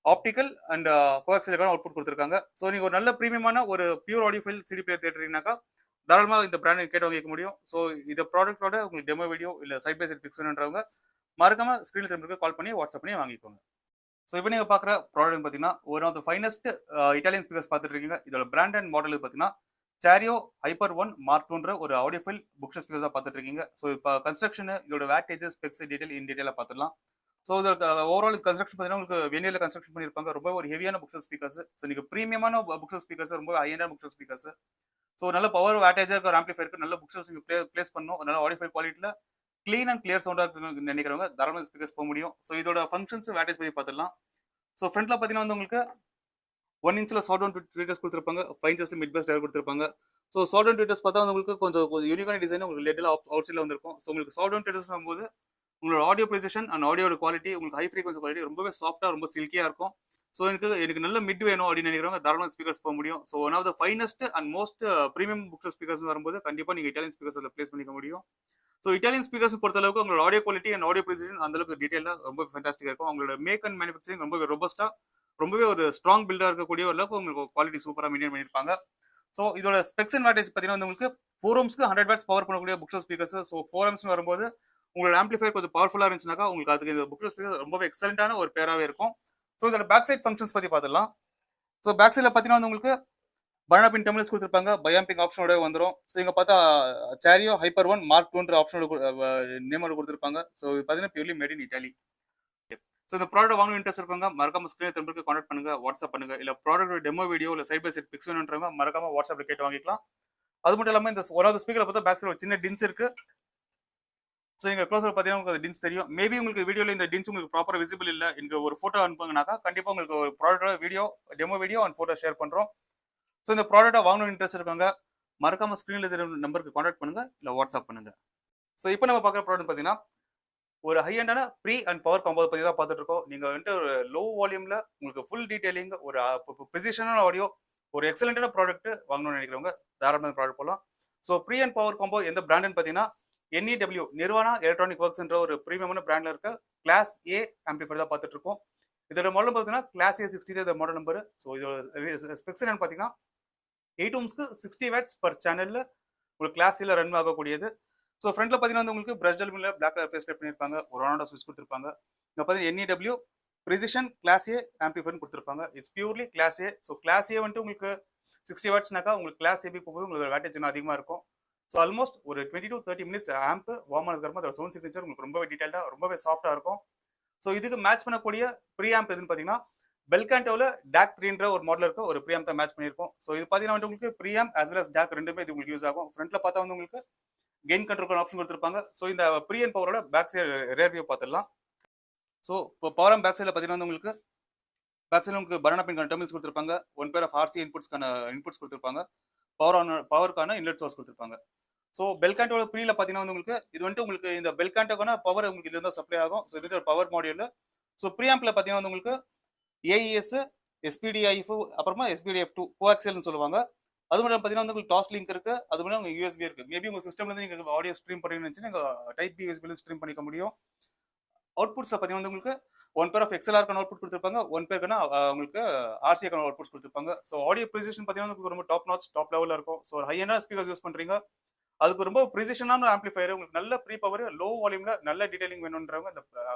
ஆப்டிக்கல் அண்ட் கோஆக்சியலுக்கான அவுட்புட் கொடுத்துருக்காங்க. ஸோ நீங்கள் ஒரு நல்ல ப்ரீமியமான ஒரு பியூர் ஆடியோஃபைல் சிடி பிளேயர் தேடுறீங்கன்னாக்கா தாராளமாக இந்த பிராண்ட் கேட்டு வாங்கிக்க முடியும். ஸோ இந்த ப்ராடக்ட்டோட உங்களுக்கு டெமோ வீடியோ இல்லை சைட் பை சைட் பிக்ஸ் வேணுன்றவங்க மறக்காம ஸ்க்ரீனில் திரும்ப கால் பண்ணி வாட்ஸ்அப் பண்ணி வாங்கிக்கோங்க. ஸோ இப்போ நீங்கள் பார்க்குற ப்ராடக்ட் பார்த்தீங்கன்னா one of the finest Italian speakers பார்த்துட்டு இருக்கீங்க. இதோட பிராண்ட் அண்ட் மாடல் பார்த்தீங்கன்னா சாரியோ ஹைப்பர் 1 Mark 2ன்ற ஒரு ஆடியோஃபைல் புக்ஸ் ஸ்பீக்கர்ஸாக பார்த்துட்டு இருக்கீங்க. ஸோ இப்போ கன்ஸ்ட்ரக்ஷன், இதோட வேட்டேஜஸ், ஸ்பெக்ஸ் டீடைல் இன் டீடைலாக பார்த்துக்கலாம். ஸோ இதோட ஓவரால் கன்ஸ்ட்ரக்ஷன் பார்த்தீங்கன்னா உங்களுக்கு வெனியில் கன்ஸ்ட்ரக்ஷன் பண்ணியிருப்பாங்க. ரொம்ப ஒரு ஹெவியான புக்ஸ் ஸ்பீக்கர்ஸ். ஸோ நீங்கள் ப்ரீமியமான புக்ஸ் ஸ்பீக்கர்ஸ், ரொம்ப ஹையண்டான புக்ஸ் ஸ்பீக்கர்ஸ். ஸோ நல்ல பவர் வேட்டேஜாக இருக்க ஆம்பிளிஃபையருக்கு நல்ல புக்ஸ் நீங்கள் பிளேஸ் பண்ணணும். நல்ல ஆடியோஃபைல் குவாலிட்டியில் க்ளீன் அண்ட் கிளியர் சவுண்டாக நினைக்கிறவங்க தாராளமாக ஸ்பீக்கர்ஸ் போக முடியும். ஸோ இதோட ஃபங்க்ஷன்ஸ் வேட்டேஜ் பற்றி பார்த்துக்கலாம். ஸோ ஃப்ரண்ட்ல பார்த்தீங்கன்னா வந்து உங்களுக்கு 1 inch சார்ட் அவுட் ட்வீட்டர்ஸ் கொடுத்துருப்பாங்க, 5 inches மிட் பேஸ் டயர் கொடுத்துருப்பாங்க. ஸோ சார்ட் அவுட் ட்வீட்டர்ஸ் பார்த்தா உங்களுக்கு கொஞ்சம் யூனிக்கான டிசைன் உங்களுக்கு லெட்டில் அவுட் சைடில் வந்திருக்கும். ஸோ உங்களுக்கு சார்ட் அவுட் ட்வீட்டர்ஸ் ஆகும்போது உங்களோட ஆடியோ ப்ரிசிஷன் அண்ட் ஆடியோட குவாலிட்டி உங்களுக்கு ஹை ஃப்ரீக்வன்சி குவாலிட்டி ரொம்பவே சாஃப்டாக ரொம்ப சில்கியாக இருக்கும். ஸோ எனக்கு நல்ல மிட் வேணும் அப்படின்னு நினைக்கிறவங்க தாராளமாக ஸ்பீக்கர்ஸ் போக முடியும். So one of the finest and most premium books speakers வரும்போது கண்டிப்பாக நீங்கள் இட்டாலியன் ஸ்பீக்கர்ஸ் அதில் பிளேஸ் பண்ணிக்க முடியும். ஸோ இட்டாலியன் ஸ்பீக்கர்ஸ் பொறுத்தளவுக்கு உங்களோட audio quality and audio precision அந்தளவுக்கு டீட்டெயிலாக ரொம்ப ஃபேண்டாஸ்டிக்காக இருக்கும். அவங்களோட மேக் அண்ட் மேனுஃபேக்சரிங் ரொம்பவே ரொபஸ்ட்டாக, ரொம்பவே ஒரு ஸ்ட்ராங் பில்டாக இருக்கக்கூடிய அளவுக்கு உங்களுக்கு குவாலிட்டி சூப்பராக மெயின்டைன் பண்ணியிருப்பாங்க. ஸோ இதோட ஸ்பெக்ஸ் அண்ட் வேட்டேஜ் பார்த்தீங்கன்னா வந்து உங்களுக்கு 4 ohmsக்கு 100 watts பவர் பண்ணக்கூடிய புக்ஸ் ஸ்பீக்கர்ஸ். ஸோ 4 ohms வரும்போது உங்களோட ஆம்பிளிஃபையர் கொஞ்சம் பவர்ஃபுல்லாக இருந்துச்சுனாக்கா உங்களுக்கு அதுக்கு இந்த புக்ஸ் ஸ்பீக்கர் ரொம்பவே எக்ஸலென்ட்டான ஒரு பேராகவே இருக்கும். ஸோ இதோட பேக் சைட் ஃபங்க்ஷன்ஸ் பற்றி பார்த்துடலாம். ஸோ பேக் சைடில் பார்த்தீங்கன்னா வந்து உங்களுக்கு பனானா பின் டெர்மினல்ஸ் கொடுத்துருப்பாங்க, பயாம்பிங் ஆப்ஷனோட வந்துடும். ஸோ இங்கே பார்த்தா சாரியோ ஹைப்பர் 1 Mark 2ன்ற ஆப்ஷனோட நேமோட கொடுத்துருப்பாங்க. ஸோ இது பார்த்தீங்கன்னா பியூர்லி மேட் இன் இட்டாலி. ஸோ இந்த ப்ராடக்ட் வாங்கணும் இன்ட்ரெஸ்ட் இருப்பாங்க மறக்காம ஸ்க்ரீனில் திரும்ப கான்டாக்ட் பண்ணுங்க, வாட்ஸ்அப் பண்ணுங்க. இல்லை ப்ராடக்ட் டெமோ வீடியோ இல்லை சைட் பை சைட் பிக்ஸ் வேணுன்றவங்க மறக்காம வாட்ஸ்அப்பில் கேட்டு வாங்கிக்கலாம். அது மட்டும் இல்லாமல் இந்த ஒரு ஆஃப் ஸ்பீக்கரை பார்த்தா பேக் சைடு ஒரு சின்ன டின்ஸ் இருக்கு. ஸோ நீங்கள் க்ளோஸில் பார்த்தீங்கன்னா உங்களுக்கு டின்ஸ் தெரியும். மேபி உங்களுக்கு வீடியோவில் இந்த டின்ஸ் உங்களுக்கு ப்ராப்பராக விசிபிள் இல்லை, இங்கே ஒரு ஃபோட்டோ அனுப்புங்கனாக்கா கண்டிப்பாக உங்களுக்கு ஒரு ப்ராடக்டோட video demo video and photo share பண்ணுறோம். ஸோ இந்த ப்ராடக்ட்டை வாங்கணும் இன்ட்ரெஸ்ட் இருக்காங்க மறக்காம ஸ்க்ரீனில் தெரியும் நம்பருக்கு கான்டாக்ட் பண்ணுங்க, இல்லை வாட்ஸ்அப் பண்ணுங்க. ஸோ இப்போ நம்ம பார்க்குற ப்ராடக்ட் பார்த்தீங்கன்னா ஒரு ஹை எண்டான ப்ரீ அண்ட் பவர் காம்போ பற்றி தான் பார்த்துட்டு இருக்கோம். நீங்கள் வந்துட்டு ஒரு லோ வால்யூமில் உங்களுக்கு ஃபுல் டீடைலிங், ஒரு ப்ரிசிஷனான ஆடியோ, ஒரு எக்ஸலென்டான ப்ராடக்ட் வாங்கணும்னு நினைக்கிறவங்க தாராளமாக ப்ராடக்ட் போகலாம். So pre and power combo எந்த பிராண்டுன்னு பார்த்தீங்கன்னா NEW நிர்வாணா எலக்ட்ரானிக் ஒர்க்ஸ்ன்ற ஒரு ப்ரீமியமான பிராண்டில் இருக்க கிளாஸ் A ஆம்பிளிஃபையர் தான் பார்த்துட்டு இருக்கோம். இதோட மாடல் பார்த்தீங்கன்னா கிளாஸ் A60 தான் மாடல் நம்பர். ஸோ இதோட ஸ்பெக்ஸ் என்னன்னு பார்த்தீங்கன்னா 8 ohmsக்கு 60 watts பர் சேனலில் உங்களுக்கு கிளாஸ் A ரன் ஆகக்கூடியது. ஸோ ஃப்ரண்ட்ல பார்த்தீங்கன்னா வந்து உங்களுக்கு brush aluminium black colour face pad பண்ணியிருப்பாங்க, ஒரு ஆன் ஆஃப் ஸ்விட்ச் கொடுத்துருப்பாங்க. இங்கே பார்த்தீங்கன்னா NEW precision class A amplifier கொடுத்துருப்பாங்க. It's purely class A. So class A வந்துட்டு உங்களுக்கு 60 வாட்ஸ்னாக்கா உங்களுக்கு கிளாஸ் ஏபி போகும்போது உங்களுக்கு வேட்டேஜ் இன்னும் அதிகமாக இருக்கும். ஸோ ஆல்மோஸ்ட் ஒரு 20 to 30 மினிட்ஸ் ஆம்ப் வார்ம் ஆனதுக்கப்புறமா அதோட சவுண்ட் சிக்னேச்சர் உங்களுக்கு ரொம்பவே டீடைல்டாக ரொம்பவே சாஃப்டாக இருக்கும். ஸோ இதுக்கு மேட்ச் பண்ணக்கூடிய ப்ரீ ஆம்ப் எதுன்னு பார்த்தீங்கன்னா பெல்காண்டோவில் DAC 3ன்ற ஒரு மாடல் இருக்கும். ஒரு ப்ரீ ஆம்ப் தான் மேட்ச் பண்ணியிருக்கோம். ஸோ இது பார்த்தீங்கன்னா வந்து உங்களுக்கு pre amp as well as DAC ரெண்டுமே இது உங்களுக்கு யூஸ் ஆகும். ஃப்ரண்ட்ல பார்த்தா வந்து உங்களுக்கு கெயின் கண்ட்ரோல் ஆப்ஷன் கொடுத்துருப்பாங்க. ஸோ இந்த ப்ரீ அண்ட் பவரோட பேக் சைடு ரேர் வியூ பார்த்துடலாம். ஸோ இப்போ பவர் ஆம்ப் பேக் சைடில் பார்த்தீங்கன்னா வந்து உங்களுக்கு பேக் சைடில் உங்களுக்கு பனானா பின் டெர்மினல்ஸ் கொடுத்துருப்பாங்க. 1 பேர் ஆஃப் RC இன்புட்ஸ் கொடுத்துருப்பாங்க. பவருக்கான இன்லெட் சோர்ஸ் கொடுத்துருப்பாங்க. ஸோ பெல்காண்டோட ப்ரீல பார்த்தீங்கன்னா வந்து உங்களுக்கு இது வந்துட்டு உங்களுக்கு இந்த பெல்காண்டோக்கான பவர் உங்களுக்கு இதுல தான் சப்ளை ஆகும். ஸோ இது ஒரு பவர் மாடியூல். ஸோ ப்ரீ ஆம்ப்ல பார்த்தீங்கன்னா வந்து உங்களுக்கு AES, SPDIF, அப்புறமா SPDF2 கோஆக்சியல்னு சொல்லுவாங்க. அது மட்டும் பார்த்தீங்கன்னா வந்து உங்களுக்கு டாஸ் லிங்க் இருக்கு. அது மட்டும் உங்களுக்கு USB இருக்கு. மேபி உங்க சிஸ்டம்ல இருந்து நீங்க ஆடியோ ஸ்ட்ரீம் பண்ணீங்கன்னு நினைச்சீங்கன்னா நீங்க டைப் B USB ஸ்ட்ரீம் பண்ணிக்க முடியும். அவுட்புட்ஸ் பார்த்தீங்கன்னா வந்து உங்களுக்கு 1 பேர் ஆஃப் XLR அவுட்புட் கொடுத்துருப்பாங்க. 1 பேருக்கான உங்களுக்கு RC அவுட்புட்ஸ் கொடுத்துருப்பாங்க. ஸோ ஆடியோ ப்ரிசிஷன் பார்த்தீங்கன்னா உங்களுக்கு ரொம்ப டாப் நாட்ச் டாப் லெவலில் இருக்கும். ஸோ ஹை எண்டான ஸ்பீக்கர்ஸ் யூஸ் பண்றீங்க, அதுக்கு ரொம்ப ப்ரிசிஷனான ஆம்பிளிஃபையர், உங்களுக்கு நல்ல ப்ரீ பவர் லோ வால்யூம்ல நல்ல டீடைலிங் வேணுன்றவங்க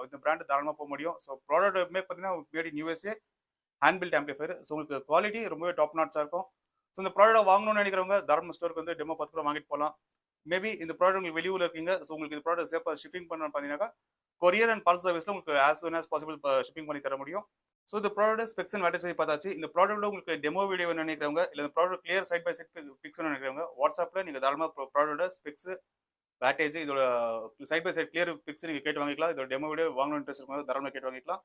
இந்த பிராண்ட் தாராளமாக போக முடியும். ஸோ ப்ராடக்ட் பார்த்தீங்கன்னா made in USA hand built amplifier. So உங்களுக்கு குவாலிட்டி ரொம்பவே டாப் நாட்சாக இருக்கும். ஸோ இந்த ப்ராடக்ட் வாங்கணும்னு நினைக்கிறவங்க தாராளமாக ஸ்டோருக்கு வந்து டெமோ 10 கூட வாங்கிட்டு போகலாம். மேபி இந்த ப்ராடக்ட் உங்களுக்கு வெளியூரில் இருக்கீங்க, ஸோ உங்களுக்கு இந்த ப்ராடக்ட் சேஃபாக ஷிப்பிங் பண்ணணும்னு பார்த்தீங்கன்னா கொரியர் அண்ட் பால் சர்வீஸ்ல உங்களுக்கு as soon as possible shipping பண்ணி தர முடியும். ஸோ இந்த ப்ராடக்ட் ஸ்பெக்ஸ் அண்ட் வேட்டேஜ் பார்த்தாச்சு. இந்த ப்ராடக்ட்ல உங்களுக்கு டெமோ வீடியோ வேணும்னு நினைக்கிறவங்க, இல்லை இந்த product clear side by side pics வேணும்னு நினைக்கிறவங்க வாட்ஸ்அப்பில் நீங்கள் தாராளமாக ப்ராடக்டோட ஸ்பெக்ஸ் வேட்டேஜ் இதோட side by side clear pics நீங்கள் கேட்டு வாங்கிக்கலாம். இதோட டெமோ வீடியோ வாங்கணும்னு இன்ட்ரெஸ்ட் இருக்கவங்க தாராளமாக கேட்டு வாங்கிக்கலாம்.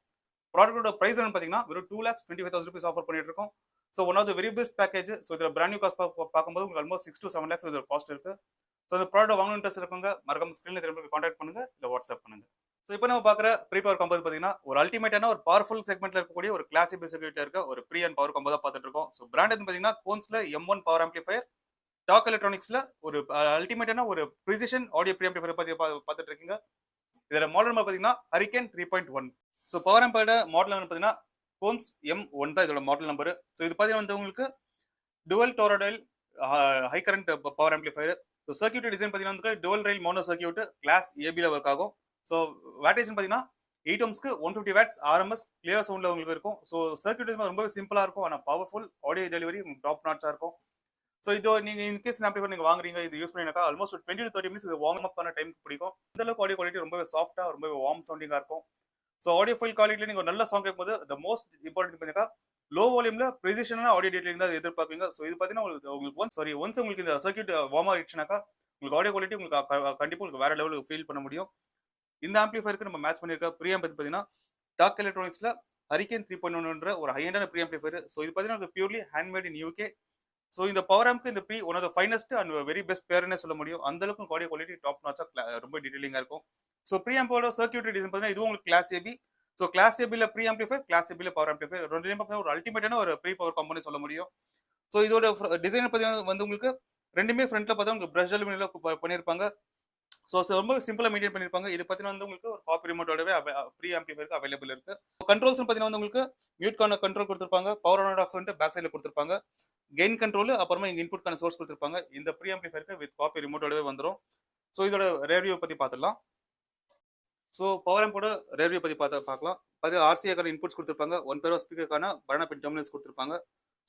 ப்ராடக்ட்டோட பிரைஸ் பார்த்தீங்கன்னா வெறும் 2,25,000 rupees ஆஃபர் பண்ணிட்டு இருக்கோம். So one of the very best package. So இதில் பிராண்ட் நியூ காஸ்ட் பார்க்கும்போது உங்களுக்கு ஆல்மோஸ்ட் 6 to 7 lakhs இதோட காஸ்ட் இருக்கு. ஸோ இந்த ப்ராடக்ட் வாங்கணும் இன்ட்ரெஸ்ட் இருக்கவங்க மறக்காம ஸ்க்ரீனில் திரும்ப கான்டாக்ட் பண்ணுங்க, இல்லை வாட்ஸ்அப் பண்ணுங்க. ஸோ இப்போ நம்ம பார்க்குற ப்ரீ பவர் காம்போ பார்த்தீங்கன்னா ஒரு அல்டிமேட்டான ஒரு பவர்ஃபுல் செக்மெண்ட்ல இருக்கக்கூடிய ஒரு கிளாசிக் பேசிக்கிட்ட இருக்க ஒரு ப்ரீ அண்ட் பவர் காம்போ தான் பார்த்துட்டு இருக்கோம். ஸோ பிராண்ட் பார்த்தீங்கன்னா கோன்ஸ்ல M1 பவர் ஆம்பிளிஃபையர், டாக் எலக்ட்ரானிக்ஸ்ல ஒரு அல்டிமேட்டான ஒரு ப்ரிசிஷன் ஆடியோ ப்ரீ ஆம்பிளிஃபையர் பார்த்துட்டு இருக்கீங்க. இதோட மாடல் நம்பர் பார்த்தீங்கன்னா ஹரிகேன் 3.1. ஸோ பவர் ஆம்போட மாடல் நம்பர் பார்த்தீங்கன்னா கோன்ஸ் M1 தான் இதோட மாடல் நம்பர். ஸோ இது பார்த்தீங்கன்னா உங்களுக்கு dual toroidal high current power amplifier. So circuit design பார்த்தீங்கன்னா dual rail mono circuit class ஏபியில் ஒர்க் ஆகும். ஸோ வேட்டேஜ் பார்த்தீங்கன்னா 8 ohmsக்கு 150 watts RMS கிளியர் சவுண்ட்ல உங்களுக்கு இருக்கும். ஸோ சர்க்யூட் டிசைன் ரொம்ப சிம்பிளா இருக்கும், ஆனால் பவர்ஃபுல் ஆடியோ டெலிவரி டாப் நாட்சா இருக்கும். ஸோ இது நீங்க இன்கேஸ் ஆம்பிளிஃபையர் நீங்க வாங்குறீங்க, இது யூஸ் பண்ணினாக்கா ஆல்மோஸ்ட் 20 to 30 minutes இது வார்ம் அப் பண்ண டைமுக்கு பிடிக்கும். இந்த அளவுக்கு ஆடியோ குவாலிட்டி ரொம்பவே சாஃப்டா ரொம்பவே வார்ம் சவுண்டிங்கா இருக்கும். ஸோ ஆடியோ ஃபைல் குவாலிட்டியில் நீங்க ஒரு நல்ல சாங் கேட்கும்போது த மோஸ்ட் இம்பார்ட்டன்ட் பார்த்தீங்கன்னா லோ வால்யூம்ல ப்ரிசிஷனான ஆடியோ டீடைலிங் தான் எதிர்பார்ப்பீங்க. ஸோ இது பார்த்தீங்கன்னா உங்களுக்கு ஒன்ஸ் உங்களுக்கு இந்த சர்க்யூட் வார்ம் ஆயிடுச்சுனாக்கா உங்களுக்கு ஆடியோ குவாலிட்டி உங்களுக்கு கண்டிப்பாக உங்களுக்கு வேற லெவலுக்கு ஃபீல் பண்ண முடியும். இந்த ஆம்பிளிஃபையருக்கு நம்ம மேட்ச் பண்ணியிருக்க ப்ரீ ஆம்ப் பார்த்தீங்கன்னா டாக் எலக்ட்ரானிக்ஸ்ல ஹரிகேன் 3.1 ஒரு ஹையண்டான ப்ரீ ஆம்பிளிஃபையர். ஸோ இது பார்த்தீங்கன்னா purely handmade in UK. So இந்த பவர் ஆம்க்கு இந்த pre one of the finest and very best பேர்னே சொல்ல முடியும். அந்த அளவுக்கு ஆடியோ குவாலிட்டி டாப் நாட்சா ரொம்ப டீடைலிங்காக இருக்கும். ஸோ ப்ரீ ஆம்போட சர்க்யூட் டிசைன் பார்த்தீங்கன்னா இதுவும் உங்களுக்கு கிளாஸ் ஏபி. ஸோ கிளாஸ் ஏபியில் ப்ரீ ஆம்பிளிஃபையர், கிளாஸ் ஏபியில் பவர் ஆம்பிளிஃபையர் ரெண்டுலேயும் பார்த்தீங்கன்னா ஒரு அல்டிமேட்டான ஒரு ப்ரீ பவர் கம்பெனி சொல்ல முடியும். ஸோ இதோட டிசைன் பார்த்தீங்கன்னா வந்து உங்களுக்கு ரெண்டுமே ஃப்ரண்ட்ல பார்த்தா உங்களுக்கு பிரஷ் அலுமினியில் பண்ணியிருப்பாங்க. ஸோ ரொம்ப சிம்பிளாக மெயின்டைன் பண்ணியிருப்பாங்க. இது பார்த்தீங்கன்னா வந்து உங்களுக்கு ஒரு காப்பி ரிமோட்டோடவே ப்ரீ ஆம்பிளிஃபையருக்கு அவைலபிள் இருக்கு. கண்ட்ரோல்ஸ் பார்த்தீங்கன்னா வந்து உங்களுக்கு மியூட்கான கண்ட்ரோல் கொடுத்துருப்பாங்க, பவர் ஆன் ஆஃப் பேக் சைடில் கொடுத்துருப்பாங்க, கெயின் கண்ட்ரோல், அப்புறமா இங்கே இன்புட்கான சோர்ஸ் கொடுத்துருப்பாங்க. இந்த ப்ரீ ஆம்பிளிஃபையருக்கு வித் காப்பி ரிமோட்டோடவே வந்துடும். ஸோ இதோட ரேவியூ பற்றி பார்த்துடலாம். ஸோ பவர் ஆம்போட ரேவியூ பற்றி பார்க்கலாம். RCAக்கான இன்புட்ஸ் கொடுத்துருப்பாங்க, 1 பேர் ஸ்பீக்கருக்கான பனானா பின் டெர்மினல்ஸ் கொடுத்துருப்பாங்க.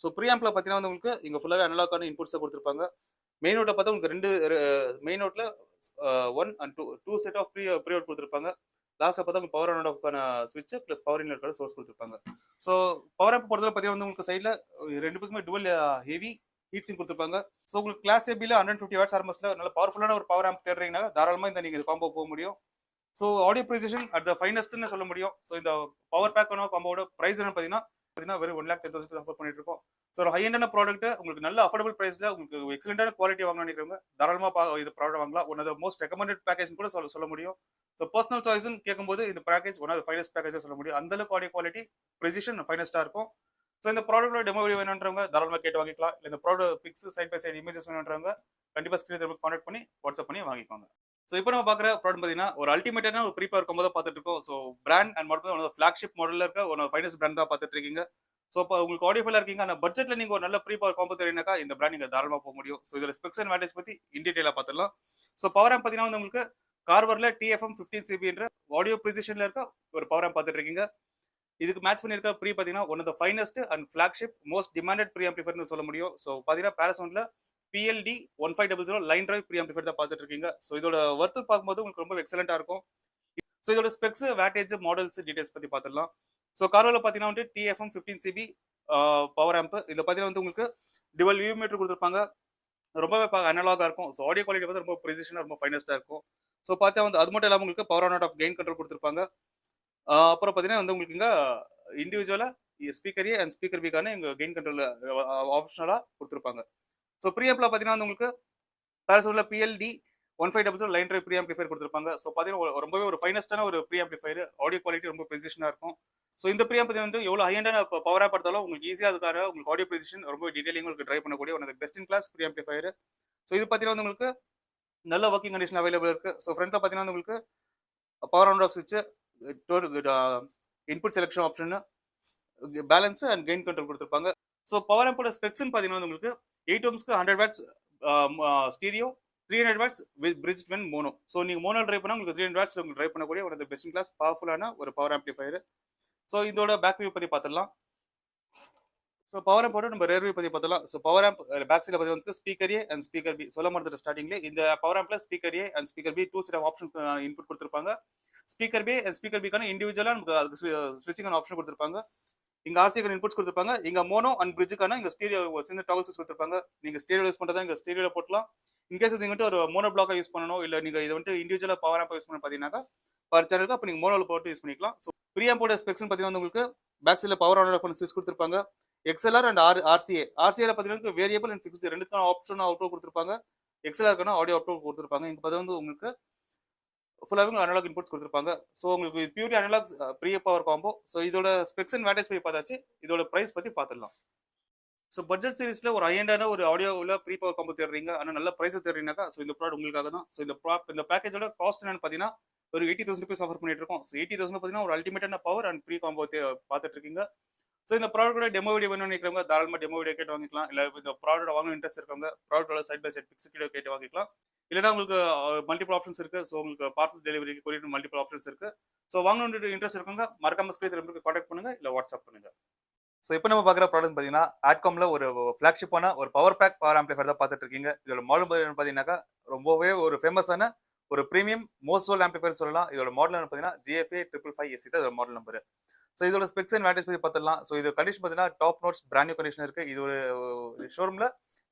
ஸோ ப்ரீ ஆம்பில் பார்த்தீங்கன்னா வந்து உங்களுக்கு இங்கே ஃபுல்லாகவே அனலாக்கான இன்புட்ஸை கொடுத்துருப்பாங்க. மெயின் அவுட்டை பார்த்தா உங்களுக்கு மெயின் அவுட்டில் 1 and 2 set of pre out கொடுத்துருப்பாங்க. லாஸ்ட்டாக பார்த்தா உங்களுக்கு பவர் ஆன் ஆஃப்க்கான ஸ்விட்ச் ப்ளஸ் பவர் இன்வெர்ட்டர் சோர்ஸ் கொடுத்துருப்பாங்க. ஸோ பவர் ஆம்ப் பொறுத்தவரை பார்த்தீங்கன்னா வந்து உங்களுக்கு சைடில் ரெண்டு பக்கமே டுவல் ஹெவி ஹீட் சிங்க் கொடுத்துருப்பாங்க. ஸோ உங்களுக்கு கிளாஸ் ஏபியில் 150 watts RMSல நல்ல பவர்ஃபுல்லான ஒரு பவர் ஆம்ப் தேடுறீங்கன்னா தாராளமாக இந்த நீங்கள் காம்போ போக முடியும். So audio precision at the ஃபைனஸ்ட்னு சொல்ல முடியும். ஸோ இந்த பவர் பேக் காம்போட ப்ரைஸ் என்ன பார்த்தீங்கன்னா வெறும் 1,10,000 ஆஃபர் பண்ணிட்டு இருக்கோம். ஸோ ஒரு ஹையண்டான ப்ராடக்ட் உங்களுக்கு நல்ல அஃபோர்டபுள் ப்ரைஸ்ல உங்களுக்கு எக்ஸலண்டான குவாலிட்டி வாங்கணும்னு நினைக்கிறவங்க தாராளமாக இது ப்ராடக்ட் வாங்கலாம். One of the most recommended package கூட சொல்ல முடியும். ஸோ பர்சனல் சாய்ஸ்னு கேட்கும்போது இந்த package one of the finest package சொல்ல முடியும். அந்த அளவுக்கு ஆடியோ குவாலிட்டி ப்ரிசிஷன் ஃபைனஸ்டா இருக்கும். ஸோ இந்த ப்ராடக்டோட டெமோ வேணுன்றவங்க தாராளமாக கேட்டு வாங்கிக்கலாம். இல்லை இந்த product pics side by side images வேணுன்றவங்க கண்டிப்பாக ஸ்க்ரீன் கான்டாக்ட் பண்ணி வாட்ஸ்அப் பண்ணி வாங்கிக்கோங்க. ஸோ இப்போ நம்ம பார்க்குற ப்ராடக்ட் பார்த்தீங்கன்னா ஒரு அல்டிமேட்டான ஒரு ப்ரீ பவர் காம்போ தான் பார்த்துட்டு இருக்கோம். So brand and model one of flagship மாடலில் இருக்க ஒன் ஆஃப் ஃபைனஸ்ட் பிராண்ட் தான் பார்த்துட்டு இருக்கீங்க. ஸோ இப்போ உங்களுக்கு ஆடியோ ஃபைலாக இருக்கீங்க, ஆனால் பட்ஜெட்டில் நீங்கள் ஒரு நல்ல ப்ரீ பவர் காம்போ தெரியுனாக்கா இந்த பிராண்ட் நீங்கள் தாராளமாக போக முடியும். ஸோ இதில் ஸ்பெக்ஸ் அண்ட் வேல்யூஸ் பற்றி இன் டீட்டெயிலாக பார்த்துடலாம். ஸோ பவர் ஆம்ப் பார்த்தீங்கன்னா வந்து உங்களுக்கு கார்வரில் TFM 15 CB என்ற ஆடியோ ப்ரிசிஷனில் இருக்க ஒரு பவர் ஆம்ப் பார்த்துட்டு இருக்கீங்க. இதுக்கு மேட்ச் பண்ணியிருக்க ப்ரீ பார்த்தீங்கன்னா one of the finest and flagship most demanded pre ஆம்பிளிஃபையர்னு சொல்ல முடியும். ஸோ பார்த்தீங்கன்னா பேராசவுண்ட்ல PLD 1500 line drive pre amplifier தான் பார்த்துட்டு இருக்கீங்க. ஸோ இதோட ஒர்த்து பார்க்கும்போது உங்களுக்கு ரொம்ப எக்ஸலண்டா இருக்கும். ஸோ இதோட ஸ்பெக்ஸ், வேட்டேஜ், மாடல்ஸ் டீடைல்ஸ் பத்தி பார்த்துடலாம். ஸோ காரோல பார்த்தீங்கன்னா வந்து டிஎஃப்எம் 15 சிபி பவர் ஆம்ப். இதில் பார்த்தீங்கன்னா வந்து உங்களுக்கு டிவல் வியூ மீட்டர் கொடுத்துருப்பாங்க. ரொம்பவே அனலாகா இருக்கும். ஸோ ஆடியோ குவாலிட்டி பார்த்து ரொம்ப ப்ரிசிஷனாக ரொம்ப ஃபைனஸ்ட்டாக இருக்கும். ஸோ பார்த்தா வந்து அது மட்டும் இல்லாமல் உங்களுக்கு power on of gain control கொடுத்துருப்பாங்க. அப்புறம் பார்த்தீங்கன்னா வந்து உங்களுக்கு இங்கே இண்டிவிஜுவலாக ஸ்பீக்கர் ஏ அண்ட் ஸ்பீக்கர் பிக்கான இங்கே கெயின் கண்ட்ரோல் ஆப்ஷனலாக கொடுத்துருப்பாங்க. ஸோ ப்ரீஆம்பில் பார்த்தீங்கன்னா வந்து உங்களுக்கு பேரசோனில் PLD 1500 line drive pre amplifier கொடுத்துருப்பாங்க. ஸோ பார்த்தீங்கன்னா ரொம்பவே ஒரு ஃபைனஸ்டான ஒரு ப்ரீ ஆம்பிளிஃபையர். ஆடியோ குவாலிட்டி ரொம்ப ப்ரிசிஷனாக இருக்கும். ஸோ இந்த ப்ரீ ஆம்ப் வந்து எவ்வளோ ஹையண்டான பவராக பார்த்தாலும் உங்களுக்கு ஈஸியாக அதுக்கான உங்களுக்கு ஆடியோ ப்ரிசிஷன் ரொம்ப டீடைலிங் உங்களுக்கு ட்ரை பண்ணக்கூடிய one of the best in class pre amplifier. So இது பார்த்தீங்கன்னா வந்து உங்களுக்கு நல்ல ஒர்க்கிங் கண்டிஷன் அவைலபிள் இருக்கு. ஸோ ஃப்ரண்ட்ல பார்த்தீங்கன்னா வந்து உங்களுக்கு பவர் ஆன் ஆஃப் சுவிட்ச், input selection option, balance and gain control கொடுத்துருப்பாங்க. ஸோ பவர் ஆம்போட ஸ்பெக்ஸ்ன்னு பார்த்தீங்கன்னா வந்து உங்களுக்கு 8 ohmsக்கு 100 watts stereo, 300 watts with bridge when mono. So நீங்கள் மோனோ ட்ரைவ் பண்ணால் உங்களுக்கு 300 வாட்ஸ் உங்களுக்கு ட்ரைவ் பண்ணக்கூடிய ஒரு பெஸ்ட் கிளாஸ் பவர்ஃபுல்லான ஒரு பவர் ஆம்பிளிஃபையர். ஸோ இதோட பேக் வியூ பற்றி பார்த்துடலாம். ஸோ பவர் ஆம்போட நம்ம ரேர் வியூ பற்றி பார்த்துலாம். ஸோ பவர் ஆம்ப் பேக் சைடில் பற்றி வந்து speaker A and speaker B சொல்ல மாதிரி ஸ்டார்டிங்லேயே இந்த பவர் ஆம்பில் speaker A and speaker B 2 set of options input கொடுத்துருப்பாங்க. ஸ்பீக்கர் பி அண்ட் ஸ்பீக்கர் பிக்கான இண்டிவிஜுவலாக நமக்கு அதுக்கு ஸ்விட்சிங் ஆப்ஷன் கொடுத்துருப்பாங்க. இங்க ஆர்சிக்கான இன்புட்ஸ் கொடுத்துருப்பாங்க. இங்க மோனோ அண்ட் பிரிட்ஜுக்கான இங்க ஸ்டீரியோ ஒரு சின்ன டாகல் ஸ்விட்ச் கொடுத்துருப்பாங்க. நீங்க ஸ்டீரியோ யூஸ் பண்றதா இங்க ஸ்டீரியோல போட்டலாம். இன்கேஸ் இது வந்துட்டு ஒரு மோனோ பிளாக்கா யூஸ் பண்ணணும், இல்ல நீங்க இதை வந்துட்டு இண்டிவிஜுவலா பவர் ஆம்பா யூஸ் பண்ண பாத்தீங்கன்னா பர் சேனலுக்கு அப்ப நீங்க மோனோல போட்டு யூஸ் பண்ணிக்கலாம். ஸோ ப்ரீ ஆம்போட ஸ்பெக்ஸ் பார்த்தீங்கன்னா உங்களுக்கு பேக் சைடில் பவர் ஆன் ஆஃப் ஸ்விட்ச் கொடுத்துருப்பாங்க. எக்ஸ்எல்ஆர் அண்ட் ஆர்சிஏல பார்த்தீங்கன்னா வேரியபிள் அண்ட் ஃபிக்ஸ்டு ரெண்டுக்கான ஆப்ஷன் அவுட்புட் கொடுத்துருப்பாங்க. எக்ஸ்எல்ஆருக்கான ஆடியோ அவுட்புட் கொடுத்துருப்பாங்க. இங்க பார்த்தா வந்து உங்களுக்கு ஃபுல்லாகவே அனலாக் இன்புட்ஸ் கொடுத்துருப்பாங்க. ஸோ உங்களுக்கு purely analog pre power combo. So இதோட ஸ்பெக்ஸ் அண்ட் வேட்டேஜ் பற்றி பார்த்தாச்சு. இதோட ப்ரைஸ் பற்றி பார்த்துடலாம். ஸோ பட்ஜெட் சீரிஸ்ல ஒரு ஹையண்டான ஒரு ஆடியோவில் ப்ரீ பவர் காம்போ தேடுறீங்க, ஆனால் நல்ல ப்ரைஸ் தேடுறீங்கனாக்கா ஸோ இந்த ப்ராடக்ட் உங்களுக்காக தான். ஸோ இந்த பேக்கேஜோட காஸ்ட் என்னன்னு பார்த்தீங்கன்னா ஒரு 80,000 rupees ஆஃபர் பண்ணிட்டு இருக்கோம். ஸோ 80,000 பார்த்தீங்கன்னா ஒரு அல்டிமேட்டான பவர் அண்ட் ப்ரீ காம்போ பார்த்துட்டு இருக்கீங்க. ஸோ இந்த ப்ராடக்டோட டெமோ வீடியோ வேணும்னு நினைக்கிறவங்க தாராளமாக டெமோ வீடியோ கேட்டு வாங்கிக்கலாம். இல்லை இந்த ப்ராடக்ட் வாங்கணும் இன்ட்ரெஸ்ட் இருக்கவங்க ப்ராடக்டோட side by side pics video கேட்டு வாங்கிக்கலாம். இல்லைனா உங்களுக்கு மல்டிபிள் ஆப்ஷன்ஸ் இருக்கு. ஸோ உங்களுக்கு பார்சல் டெலிவரிக்கு கொரியர் மல்டிபிள் ஆப்ஷன்ஸ் இருக்கு. ஸோ வாங்கணும்னு இன்ட்ரெஸ்ட் இருக்கவங்க மறக்காம ஸ்கிரீன் நம்பருக்கு கான்டாக்ட் பண்ணுங்க, இல்லை வாட்ஸ்அப் பண்ணுங்க. ஸோ இப்போ நம்ம பார்க்குற ப்ராடக்ட் பார்த்தீங்கன்னா ஆட்காம்ல ஒரு ஃபிளாக்ஷிப்பான ஒரு பவர் பேக் பவர் ஆம்பிளிஃபையர் தான் பார்த்துட்டு இருக்கீங்க. இதோட மாடல் பார்த்தீங்கன்னாக்கா ரொம்பவே ஒரு ஃபேமஸான ஒரு ப்ரீமியம் மோஸ்ட் ஆம்பிளிஃபையர் சொல்லலாம். இதோட மாடல் பார்த்தீங்கன்னா GFA 555 தான் இதோட மாடல் நம்பர். ஸோ இதோட ஸ்பெக்ஸ் அண்ட் வேட்டேஜ் பற்றி பார்த்துடலாம். ஸோ இது கண்டிஷன் பார்த்தீங்கன்னா top notes brand new condition இருக்கு. இது ஒரு ஷோரூமில்